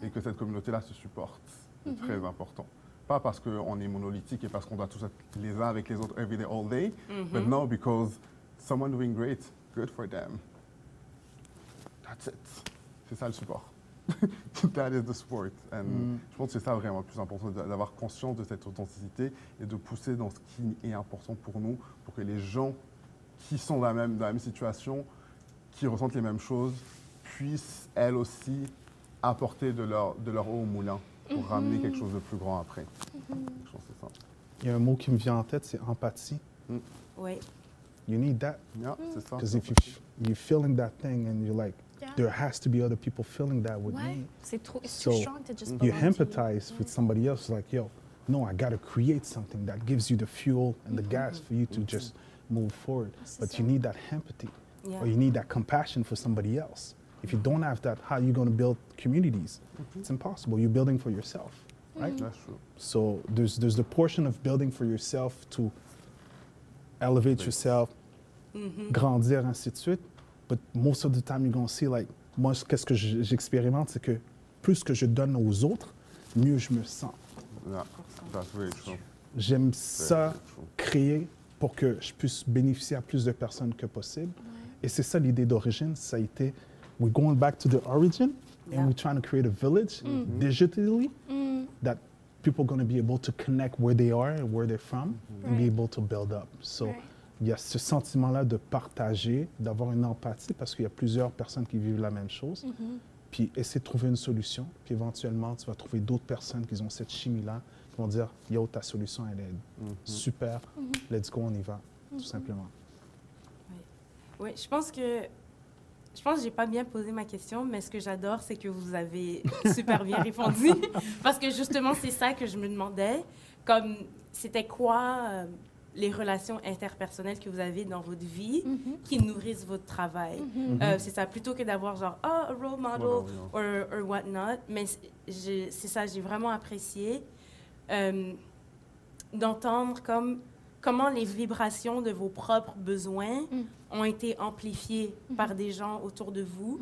et que cette communauté-là se supporte. C'est très important. Pas parce qu'on est monolithique et parce qu'on doit tous être les uns avec les autres every day, all day, but no, because someone doing great, good for them. That's it. C'est ça le support. That is the support. And je pense que c'est ça vraiment le plus important, d'avoir conscience de cette authenticité et de pousser dans ce qui est important pour nous, pour que les gens qui sont dans la même situation, qui ressentent les mêmes choses, puissent, elles aussi, apporter de leur eau au moulin pour ramener quelque chose de plus grand après. Je pense que c'est ça. Il y a un mot qui me vient en tête, c'est empathie. Oui. You need that. Yeah, c'est ça. Because if you're feeling that thing and you're like, there has to be other people feeling that with me. It's too So strong to just you belong to empathize with somebody else, like, yo, no, I got to create something that gives you the fuel and the gas for you to just move forward. But you need that empathy, or you need that compassion for somebody else. If you don't have that, how are you going to build communities? It's impossible. You're building for yourself, right? That's true. So there's the portion of building for yourself to elevate yourself, grandir, ainsi de suite. But most of the time, you're going to see, like, moi, qu'est-ce que j'expérimente, c'est que plus que je donne aux autres, mieux je me sens. Yeah, that's very true. J'aime ça, true. créer pour que je puisse bénéficier à plus de personnes que possible. Et c'est ça l'idée d'origine, ça a été, we're going back to the origin, and we're trying to create a village digitally that people are going to be able to connect where they are and where they're from and be able to build up. So, il y a ce sentiment-là de partager, d'avoir une empathie parce qu'il y a plusieurs personnes qui vivent la même chose. Puis essayer de trouver une solution. Puis éventuellement, tu vas trouver d'autres personnes qui ont cette chimie-là, qui vont dire, yo, ta solution, elle est super, let's go, on y va, tout simplement. Oui, je pense que j'ai pas bien posé ma question, mais ce que j'adore, c'est que vous avez super bien répondu. Parce que justement, c'est ça que je me demandais. Comme, c'était quoi les relations interpersonnelles que vous avez dans votre vie qui nourrissent votre travail? C'est ça, plutôt que d'avoir genre, a role model or whatnot. Mais c'est ça, j'ai vraiment apprécié d'entendre comment les vibrations de vos propres besoins ont été amplifiées par des gens autour de vous.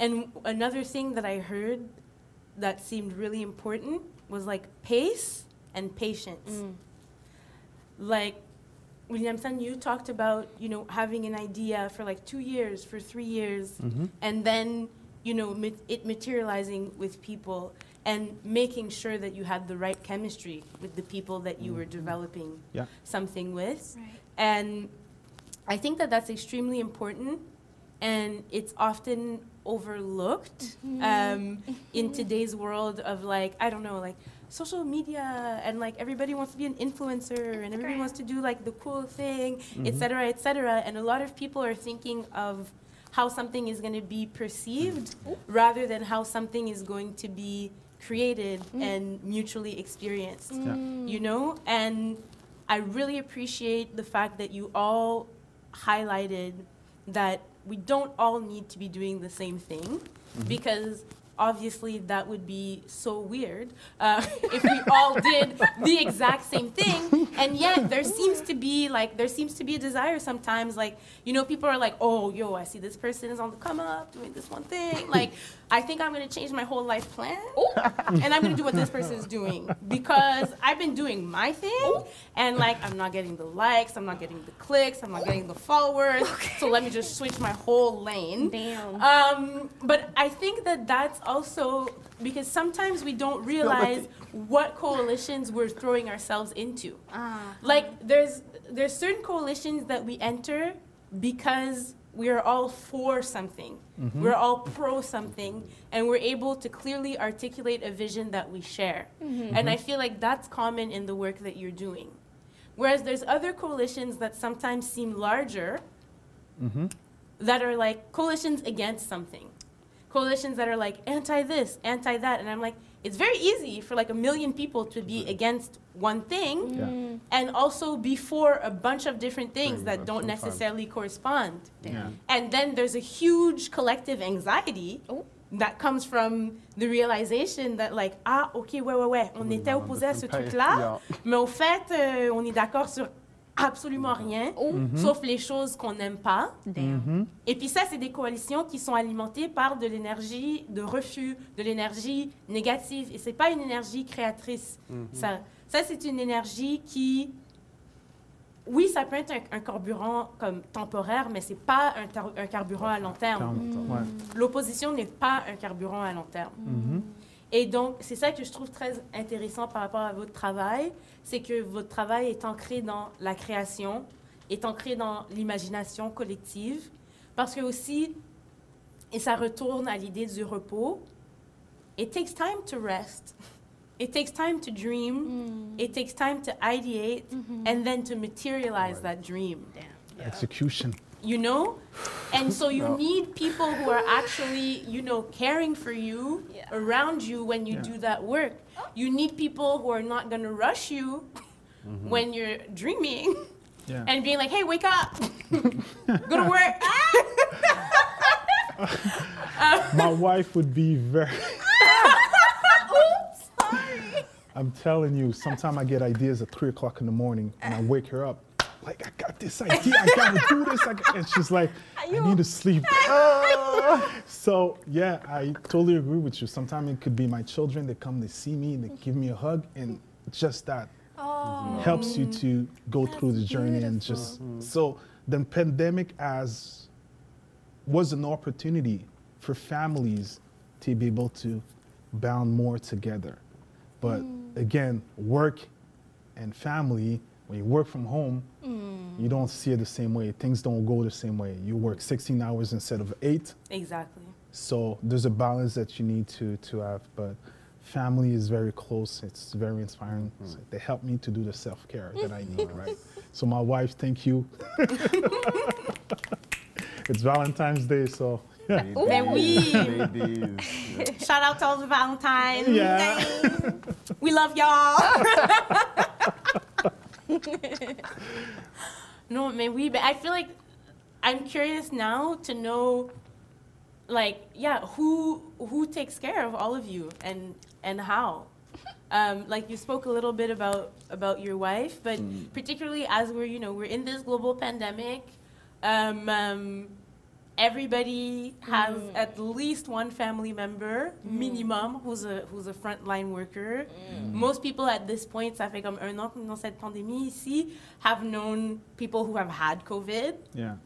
And another thing that I heard that seemed really important was like pace and patience. Like, Williamson, you talked about, you know, having an idea for like 2 years, for 3 years, and then, you know, it materializing with people and making sure that you had the right chemistry with the people that you were developing something with. Right. And I think that that's extremely important, and it's often overlooked in today's world of like, I don't know, like social media, and like everybody wants to be an influencer and everybody wants to do like the cool thing, et cetera, and a lot of people are thinking of how something is going to be perceived rather than how something is going to be created and mutually experienced, you know? And I really appreciate the fact that you all highlighted that we don't all need to be doing the same thing, because obviously that would be so weird if we all did the exact same thing. And yet there seems to be a desire sometimes, like, you know, people are like, oh, yo, I see this person is on the come up doing this one thing, like, I think I'm going to change my whole life plan and I'm going to do what this person is doing because I've been doing my thing and like I'm not getting the likes, I'm not getting the clicks, I'm not getting the followers, so let me just switch my whole lane. Damn. But I think that that's also because sometimes we don't realize what coalitions we're throwing ourselves into. Like there's certain coalitions that we enter because we're all for something. We're all pro something, and we're able to clearly articulate a vision that we share. And I feel like that's common in the work that you're doing. Whereas there's other coalitions that sometimes seem larger that are like coalitions against something. Coalitions that are like anti-this, anti-that. And I'm like, it's very easy for like 1 million people to be against one thing and also be for a bunch of different things that don't necessarily correspond. And then there's a huge collective anxiety that comes from the realization that like, ah, ok, ouais, on était opposés à ce truc-là, mais au fait, on est d'accord sur absolument rien, sauf les choses qu'on n'aime pas. Et puis ça, c'est des coalitions qui sont alimentées par de l'énergie de refus, de l'énergie négative. Et c'est pas une énergie créatrice. Ça, c'est une énergie qui... Oui, ça peut être un carburant comme temporaire, mais c'est pas un carburant à long terme. L'opposition n'est pas un carburant à long terme. Et donc, c'est ça que je trouve très intéressant par rapport à votre travail, c'est que votre travail est ancré dans la création, est ancré dans l'imagination collective, parce que aussi, et ça retourne à l'idée du repos, it takes time to rest. It takes time to dream. It takes time to ideate and then to materialize that dream. Execution. You know? And so you need people who are actually, you know, caring for you around you when you do that work. You need people who are not going to rush you when you're dreaming and being like, hey, wake up. Go to work. My wife would be very... Sorry. I'm telling you, sometimes I get ideas at 3 o'clock in the morning and I wake her up. like, I got this idea, I gotta do this. And she's like, I need to sleep. So yeah, I totally agree with you. Sometimes it could be my children, they come, they see me, they give me a hug, and just that helps you to go through the journey and just, so the pandemic was an opportunity for families to be able to bound more together. But again, work and family, when you work from home, you don't see it the same way. Things don't go the same way. You work 16 hours instead of 8. Exactly. So there's a balance that you need to have. But family is very close. It's very inspiring. So they help me to do the self-care that I need, right? So my wife, thank you. It's Valentine's Day, so yeah. Ladies. Shout out to all the Valentines. Yeah. We love y'all. No, but I feel like I'm curious now to know, like, who takes care of all of you and how. Like you spoke a little bit about your wife, but particularly as we're in this global pandemic. Everybody has at least one family member minimum who's a frontline worker. Most people at this point, ça fait comme 1 an dans cette pandémie ici, have known people who have had COVID. Yeah.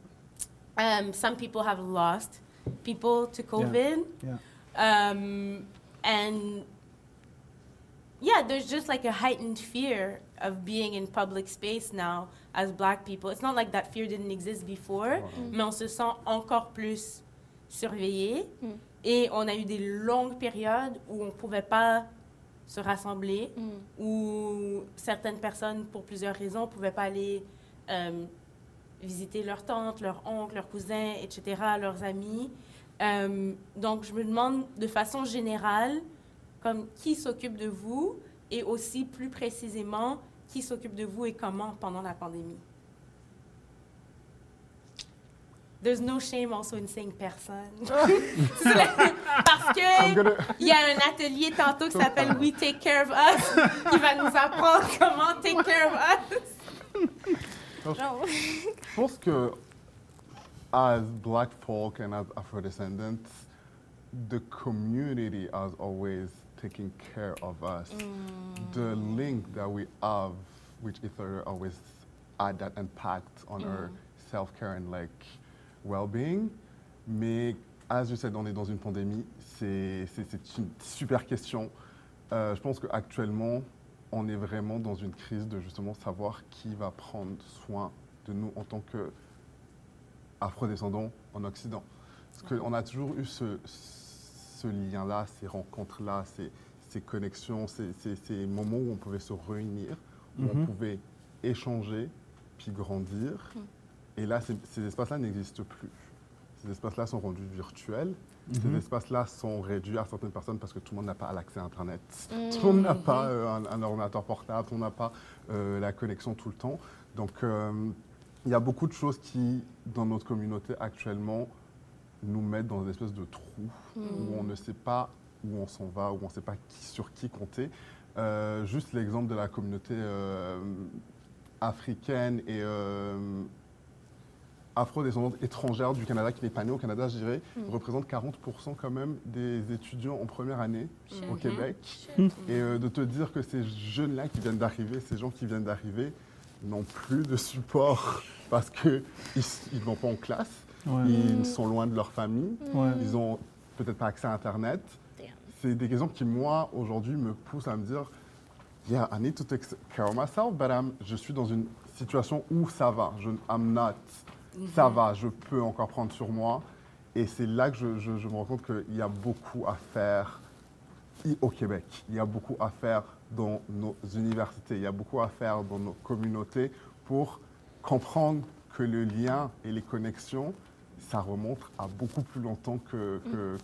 Some people have lost people to COVID. Yeah. And yeah, there's just like a heightened fear of being in public space now as Black people. It's not like that fear didn't exist before, mais on se sent encore plus surveillé. Et on a eu des longues périodes où on ne pouvait pas se rassembler, où certaines personnes, pour plusieurs raisons, ne pouvaient pas aller visiter leur tante, leur oncle, leurs cousins, etc., leurs amis. Donc, je me demande de façon générale, comme qui s'occupe de vous et aussi plus précisément, qui s'occupe de vous et comment pendant la pandémie. There's no shame also in saying personne. Parce que il y a un atelier tantôt qui s'appelle We Take Care of Us qui va nous apprendre comment take care of us. Je pense que as Black folk and as Afro-descendants, the community has always taking care of us. The link that we have with each other always had that impact on our self-care and like well-being. Mais as you said, on est dans une pandémie. C'est une super question. Je pense qu'actuellement, on est vraiment dans une crise de justement savoir qui va prendre soin de nous en tant qu'Afro-descendants en Occident. Parce qu'on a toujours eu ce lien-là, ces rencontres-là, ces connexions, ces moments où on pouvait se réunir, où on pouvait échanger, puis grandir. Et là, ces espaces-là n'existent plus. Ces espaces-là sont rendus virtuels. Ces espaces-là sont réduits à certaines personnes parce que tout le monde n'a pas l'accès à Internet. Tout le monde n'a pas un ordinateur portable, tout le monde n'a pas la connexion tout le temps. Donc, il y a beaucoup de choses qui, dans notre communauté actuellement, nous mettent dans une espèce de trou où on ne sait pas où on s'en va, où on ne sait pas sur qui compter. Juste l'exemple de la communauté africaine et afro-descendante étrangère du Canada, qui n'est pas née au Canada, je dirais, représente 40% quand même des étudiants en première année au Québec. Et de te dire que ces jeunes-là qui viennent d'arriver, ces gens qui viennent d'arriver, n'ont plus de support parce qu'ils ne vont pas en classe. Ils sont loin de leur famille, ils n'ont peut-être pas accès à Internet. C'est des exemples qui, moi, aujourd'hui, me poussent à me dire yeah, I need to take care of myself, but je suis dans une situation où ça va. Ça va, je peux encore prendre sur moi. Et c'est là que je me rends compte qu'il y a beaucoup à faire au Québec. Il y a beaucoup à faire dans nos universités, il y a beaucoup à faire dans nos communautés pour comprendre que le lien et les connexions, ça remonte à beaucoup plus longtemps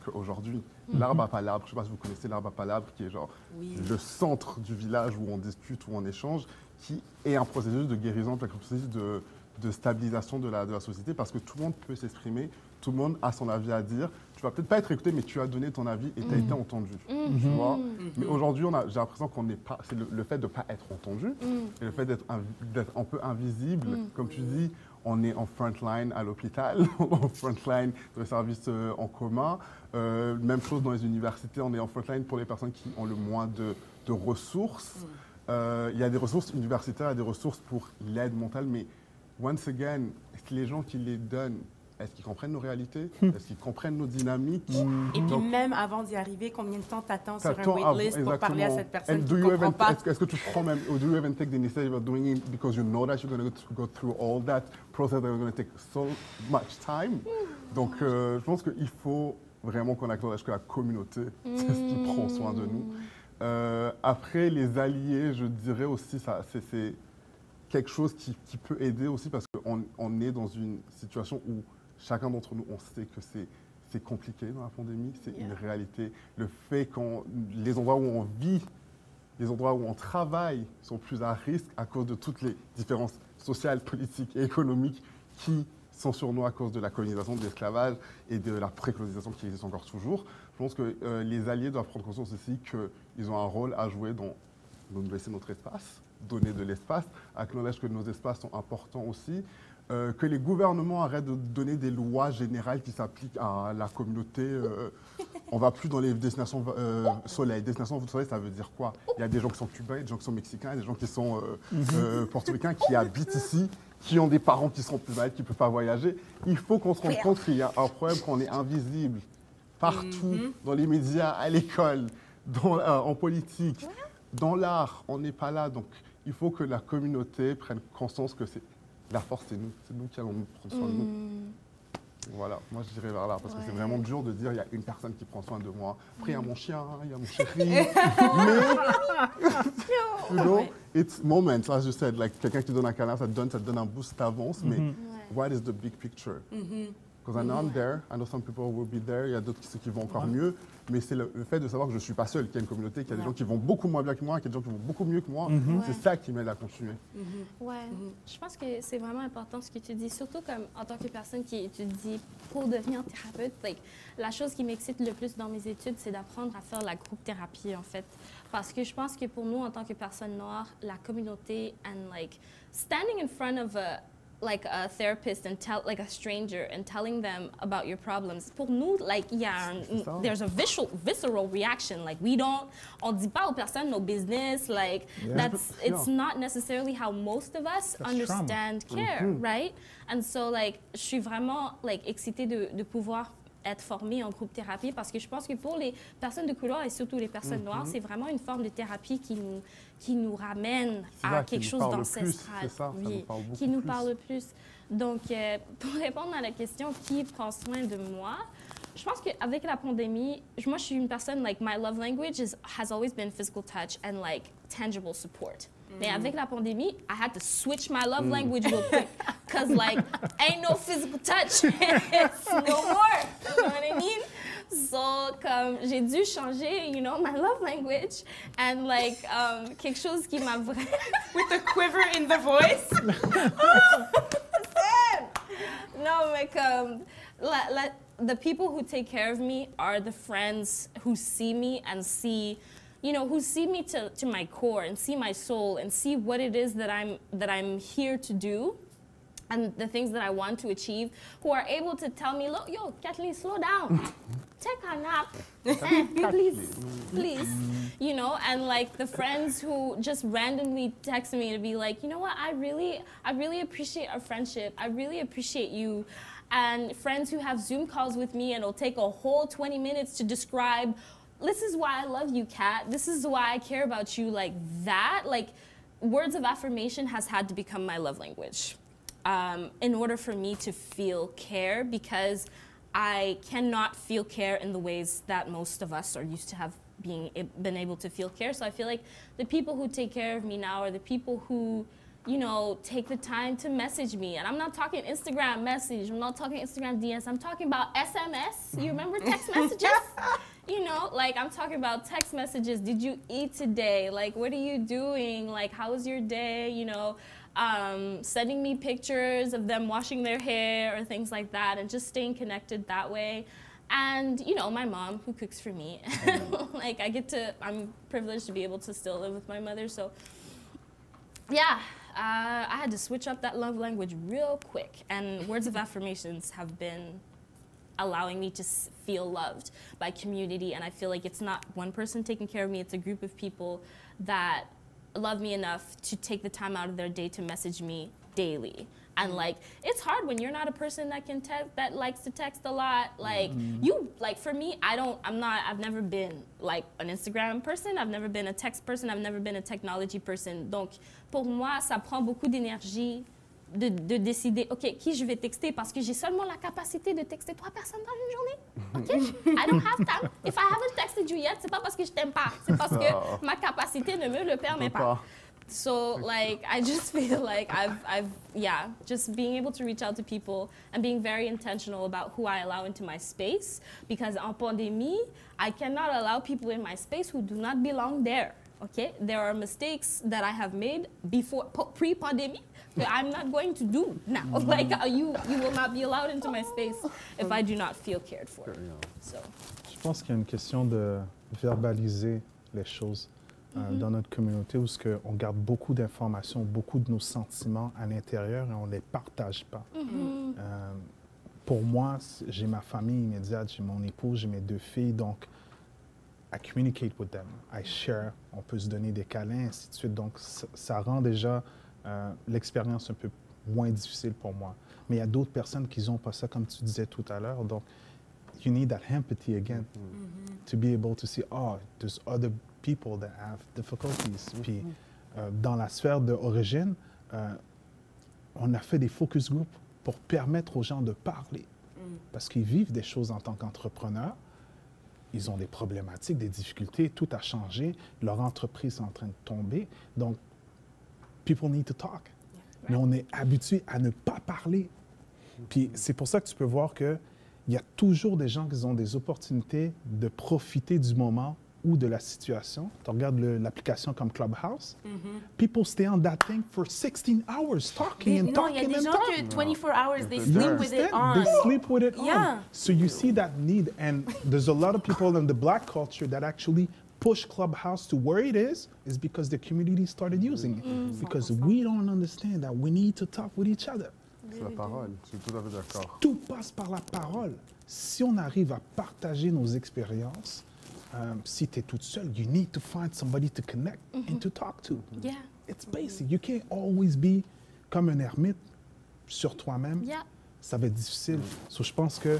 qu'aujourd'hui. L'arbre à palabre, je ne sais pas si vous connaissez l'arbre à palabre, qui est genre le centre du village où on discute, où on échange, qui est un processus de guérison, un processus de stabilisation de la société, parce que tout le monde peut s'exprimer, tout le monde a son avis à dire. Tu vas peut-être pas être écouté, mais tu as donné ton avis et tu as été entendu. Tu vois. Mais aujourd'hui, j'ai l'impression qu'on n'est pas. C'est le fait de ne pas être entendu et le fait d'être un peu invisible. Comme tu dis, on est en frontline à l'hôpital, en frontline dans les services en commun. Même chose dans les universités, on est en frontline pour les personnes qui ont le moins de ressources. Il y a des ressources universitaires, il y a des ressources pour l'aide mentale, mais once again, est-ce que les gens qui les donnent, est-ce qu'ils comprennent nos réalités? Est-ce qu'ils comprennent nos dynamiques? Et puis même avant d'y arriver, combien de temps t'attends sur un waitlist pour parler à cette personne qui ne comprend pas? Est-ce que tu prends même, or do you even take the initiative of doing it because you know that you're going to go through all that process that is going to take so much time? Donc, je pense qu'il faut vraiment qu'on acknowledge que la communauté, c'est ce qui prend soin de nous. Après, les alliés, je dirais aussi, c'est quelque chose qui peut aider aussi parce qu'on est dans une situation où chacun d'entre nous, on sait que c'est compliqué dans la pandémie, c'est une réalité. Le fait que les endroits où on vit, les endroits où on travaille sont plus à risque à cause de toutes les différences sociales, politiques et économiques qui sont sur nous à cause de la colonisation, de l'esclavage et de la précolonisation qui existe encore toujours. Je pense que les alliés doivent prendre conscience aussi qu'ils ont un rôle à jouer dans nous laisser notre espace, donner de l'espace, acknowledge que nos espaces sont importants aussi, que les gouvernements arrêtent de donner des lois générales qui s'appliquent à la communauté. On ne va plus dans les destinations soleil. Destination soleil, ça veut dire quoi? Il y a des gens qui sont cubains, des gens qui sont mexicains, des gens qui sont portoricains, qui habitent ici, qui ont des parents qui sont plus malades, qui ne peuvent pas voyager. Il faut qu'on se rende compte qu'il y a un problème, qu'on est invisible partout, dans les médias, à l'école, en politique, dans l'art. On n'est pas là. Donc, il faut que la communauté prenne conscience que la force, c'est nous qui allons prendre soin de nous. Voilà, moi je dirais vers là, parce que c'est vraiment dur de dire il y a une personne qui prend soin de moi. Après, il y a mon chien, il y a mon chéri. Mais, you know, it's moments, as you said, like, quelqu'un qui te donne un câlin, ça te donne un boost, t'avances, mais what is the big picture? Because I know I'm there, I know some people will be there, il y a d'autres qui vont encore mieux, mais c'est le fait de savoir que je ne suis pas seul, qu'il y a une communauté, qu'il y a des gens qui vont beaucoup moins bien que moi, qu'il y a des gens qui vont beaucoup mieux que moi, c'est ça qui m'aide à continuer. Je pense que c'est vraiment important ce que tu dis, surtout comme en tant que personne qui étudie pour devenir thérapeute. Like, la chose qui m'excite le plus dans mes études, c'est d'apprendre à faire la groupe thérapie, en fait. Parce que je pense que pour nous, en tant que personnes noires, la communauté and like standing in front of a therapist and like a stranger and telling them about your problems. Pour nous, like, there's a visceral reaction. Like, on dit pas aux personnes no business. Like, it's not necessarily how most of us understand care, right? And so, like, je suis vraiment, like, excitée de pouvoir être formée en groupe thérapie parce que je pense que pour les personnes de couleur et surtout les personnes noires, c'est vraiment une forme de thérapie qui nous ramène à quelque chose d'ancestral. Qui nous parle plus. Donc, pour répondre à la question qui prend soin de moi, je pense qu'avec la pandémie, moi, je suis une personne, like, my love language has always been physical touch and, like, tangible support. Mais avec la pandémie, I had to switch my love language real quick. Because, like, ain't no physical touch. It's no more. You know what I mean? So, comme, j'ai dû changer, you know, my love language. And, like, quelque chose qui m'a vraiment... With a quiver in the voice. No, like, the people who take care of me are the friends who see me and see... You know, who see me to my core and see my soul and see what it is that I'm here to do and the things that I want to achieve, who are able to tell me, look, yo, Kathleen, slow down. Take a nap. Please. You know, and like the friends who just randomly text me to be like, you know what, I really appreciate our friendship. I really appreciate you. And friends who have Zoom calls with me and it'll take a whole 20 minutes to describe, this is why I love you, Kat. This is why I care about you, like that. Like, words of affirmation has had to become my love language in order for me to feel care, because I cannot feel care in the ways that most of us are used to have been able to feel care. So I feel like the people who take care of me now are the people who, you know, take the time to message me. And I'm not talking Instagram message, I'm not talking Instagram DMs, I'm talking about SMS. You remember text messages? you know, like I'm talking about text messages. Did you eat today? Like, what are you doing? Like, how was your day? You know, sending me pictures of them washing their hair or things like that, and just staying connected that way. And, you know, my mom who cooks for me. Like, I'm privileged to be able to still live with my mother. So, yeah, I had to switch up that love language real quick. And words of affirmations have been allowing me to feel loved by community. And I feel like it's not one person taking care of me, it's a group of people that love me enough to take the time out of their day to message me daily. And like, it's hard when you're not a person that can that likes to text a lot. Like for me, I've never been like an Instagram person. I've never been a text person. I've never been a technology person. Donc, pour moi, ça prend beaucoup d'énergie de décider, OK, qui je vais texter parce que j'ai seulement la capacité de texter 3 personnes dans une journée. OK? I don't have time. If I haven't texted you yet, c'est pas parce que je t'aime pas. C'est parce que ma capacité ne me le permet pas. So, like, I just feel like just being able to reach out to people and being very intentional about who I allow into my space, because en pandémie, I cannot allow people in my space who do not belong there, okay? There are mistakes that I have made before, pre-pandemic, that I'm not going to do now. Like, you will not be allowed into my space if I do not feel cared for. So. Je pense qu'il y a une question de verbaliser les choses. Dans notre communauté où on garde beaucoup d'informations, beaucoup de nos sentiments à l'intérieur et on ne les partage pas. Pour moi, j'ai ma famille immédiate, j'ai mon épouse, j'ai mes 2 filles, donc I communicate with them, I share, on peut se donner des câlins, ainsi de suite. Donc ça rend déjà l'expérience un peu moins difficile pour moi. Mais il y a d'autres personnes qui n'ont pas ça, comme tu disais tout à l'heure, donc you need that empathy again to be able to see, oh, there's other people that have difficulties. Puis, dans la sphère d'origine, on a fait des focus groups pour permettre aux gens de parler. Parce qu'ils vivent des choses en tant qu'entrepreneurs. Ils ont des problématiques, des difficultés, tout a changé. Leur entreprise est en train de tomber. Donc, people need to talk. Mais on est habitué à ne pas parler. Puis, c'est pour ça que tu peux voir qu'il y a toujours des gens qui ont des opportunités de profiter du moment ou de la situation. Tu regardes l'application comme Clubhouse. People stay on that thing for 16 hours talking and talking and talking. Il y a des gens que 24 hours, they sleep with it on. They sleep with it on. So you see that need, and there's a lot of people in the Black culture that actually push Clubhouse to where it is because the community started using it. Because we don't understand that we need to talk with each other. C'est la parole, je suis tout à fait d'accord. Tout passe par la parole. Si on arrive à partager nos expériences, si tu es toute seule, you need to find somebody to connect and to talk to. Yeah. It's basic. You can't always be comme un ermite sur toi-même. Yeah. Ça va être difficile. So, je pense que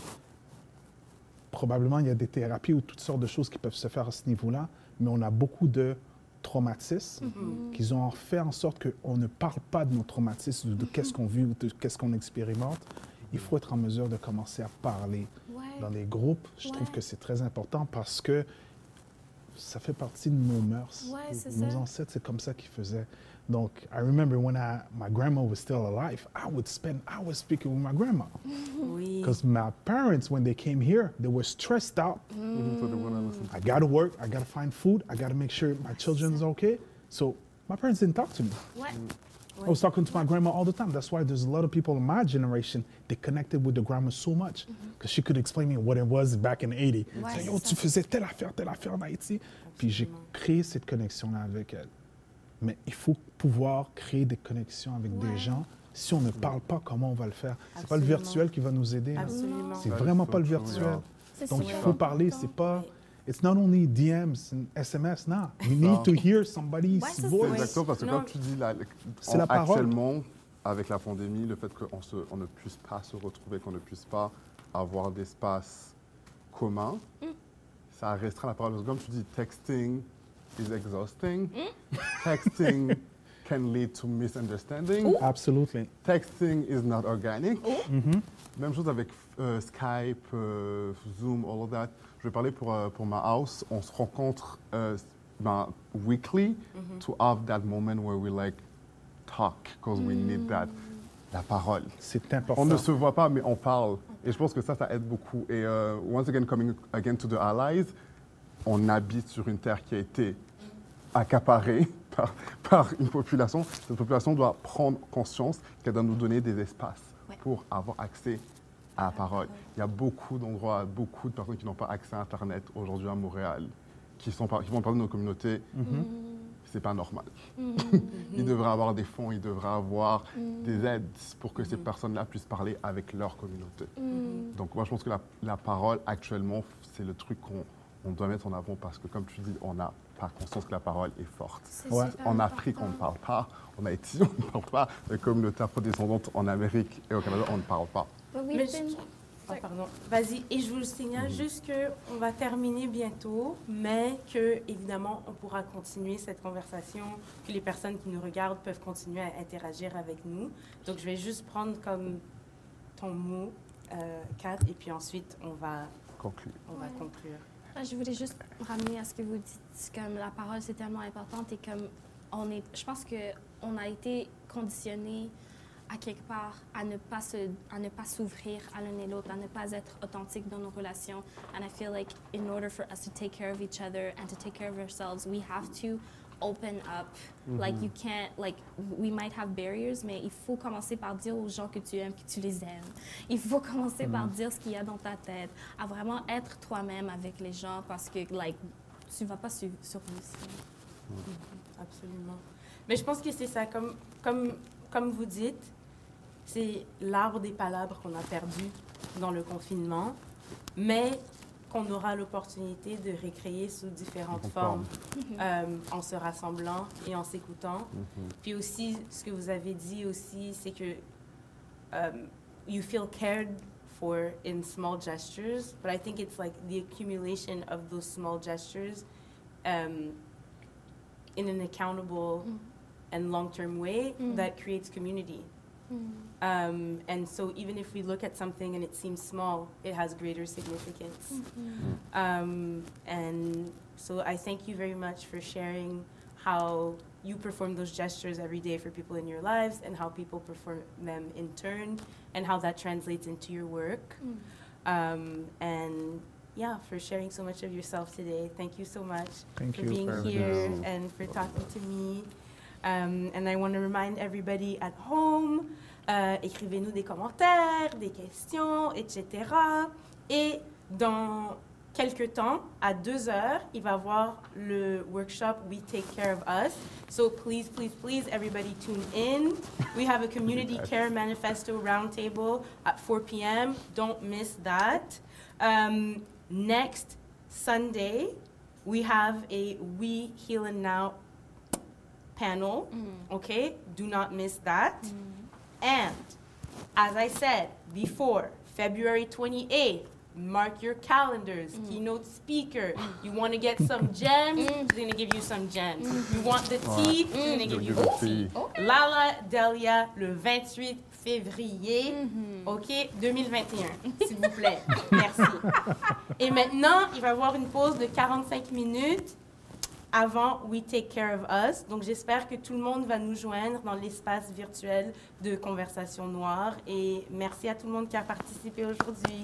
probablement il y a des thérapies ou toutes sortes de choses qui peuvent se faire à ce niveau-là, mais on a beaucoup de traumatismes qui ont fait en sorte qu'on ne parle pas de nos traumatismes, de qu'est-ce qu'on vit ou de qu'est-ce qu'on expérimente. Il faut être en mesure de commencer à parler. Dans les groupes, je trouve que c'est très important parce que ça fait partie de nos mœurs. Nos ancêtres, c'est comme ça qu'ils faisaient. Donc, I remember when my grandma was still alive, I would spend hours speaking with my grandma. Because my parents, when they came here, they were stressed out. So they wanna listen to I got to work, I got to find food, I got to make sure my children's okay. So my parents didn't talk to me. I was talking to my grandma all the time. That's why there's a lot of people in my generation, they connected with the grandma so much. Because she could explain me what it was back in the 80s. Say, yo, tu faisais telle affaire en Haïti. Puis j'ai créé cette connexion-là avec elle. Mais il faut pouvoir créer des connexions avec des gens. Si on ne parle pas, comment on va le faire? C'est pas le virtuel qui va nous aider. C'est vraiment pas le virtuel. Donc il faut parler, c'est pas... It's not only DMs and SMS, non. We need to hear somebody's voice. Exactement, parce que comme tu dis, actuellement, avec la pandémie, le fait qu'on ne puisse pas se retrouver, qu'on ne puisse pas avoir d'espace commun, ça restreint la parole. Parce que comme tu dis, texting is exhausting. Texting can lead to misunderstanding. Absolutely. Texting is not organic. Même chose avec Skype, Zoom, all of that. Je vais parler pour ma house. On se rencontre weekly to have that moment where we like talk because we need that. La parole. C'est important. On ne se voit pas, mais on parle. Et je pense que ça aide beaucoup. Et once again, coming again to the allies, on habite sur une terre qui a été accaparée par une population. Cette population doit prendre conscience qu'elle doit nous donner des espaces pour avoir accès à la parole. Il y a beaucoup d'endroits, beaucoup de personnes qui n'ont pas accès à Internet aujourd'hui à Montréal, qui font partie de nos communautés. C'est pas normal. Il devrait avoir des fonds, il devrait avoir des aides pour que ces personnes-là puissent parler avec leur communauté. Donc moi, je pense que la parole, actuellement, c'est le truc qu'on doit mettre en avant parce que, comme tu dis, on n'a pas conscience que la parole est forte. En Afrique, on ne parle pas. En Haïti, on ne parle pas. Les communautés afrodescendantes en Amérique et au Canada, on ne parle pas. Pardon. Vas-y. Et je vous signale juste qu'on va terminer bientôt, mais que, évidemment, on pourra continuer cette conversation, que les personnes qui nous regardent peuvent continuer à interagir avec nous. Donc, je vais juste prendre comme ton mot, Kat, et puis ensuite, on va conclure. Je voulais juste ramener à ce que vous dites, comme la parole, c'est tellement importante et comme je pense qu'on a été conditionné à quelque part à ne pas s'ouvrir à l'un et l'autre, à ne pas être authentique dans nos relations. And I feel like in order for us to take care of each other and to take care of ourselves, we have to open up. Like you can't, like we might have barriers, mais il faut commencer par dire aux gens que tu aimes, que tu les aimes. Il faut commencer par dire ce qu'il y a dans ta tête, à vraiment être toi-même avec les gens parce que like tu vas pas survivre. Absolument. Mais je pense que c'est ça, comme vous dites, c'est l'arbre des palabres qu'on a perdu dans le confinement, mais qu'on aura l'opportunité de récréer sous différentes formes, en se rassemblant et en s'écoutant. Puis aussi, ce que vous avez dit aussi, c'est que you feel cared for in small gestures, but I think it's like the accumulation of those small gestures in an accountable and long-term way that creates community. And so even if we look at something and it seems small, it has greater significance. And so I thank you very much for sharing how you perform those gestures every day for people in your lives and how people perform them in turn and how that translates into your work. And yeah, for sharing so much of yourself today. Thank you so much for being here and for talking to me. And I want to remind everybody at home, écrivez-nous des commentaires, des questions, etc. Et dans quelques temps, à 2h, il va y avoir le workshop We Take Care of Us. So please, please, please, everybody tune in. We have a community care manifesto roundtable at 4 p.m. Don't miss that. Next Sunday, we have a We Healin' Now panel, okay? Do not miss that. And as I said before, February 28th, mark your calendars. Keynote speaker. You want to get some gems? He's going to give you some gems. You want the tea? He's going to give you the tea. Lala Delia, le 28 février, OK, 2021, s'il vous plaît. Merci. Et maintenant, il va y avoir une pause de 45 minutes avant We Take Care of Us. Donc, j'espère que tout le monde va nous joindre dans l'espace virtuel de Conversation Noire. Et merci à tout le monde qui a participé aujourd'hui.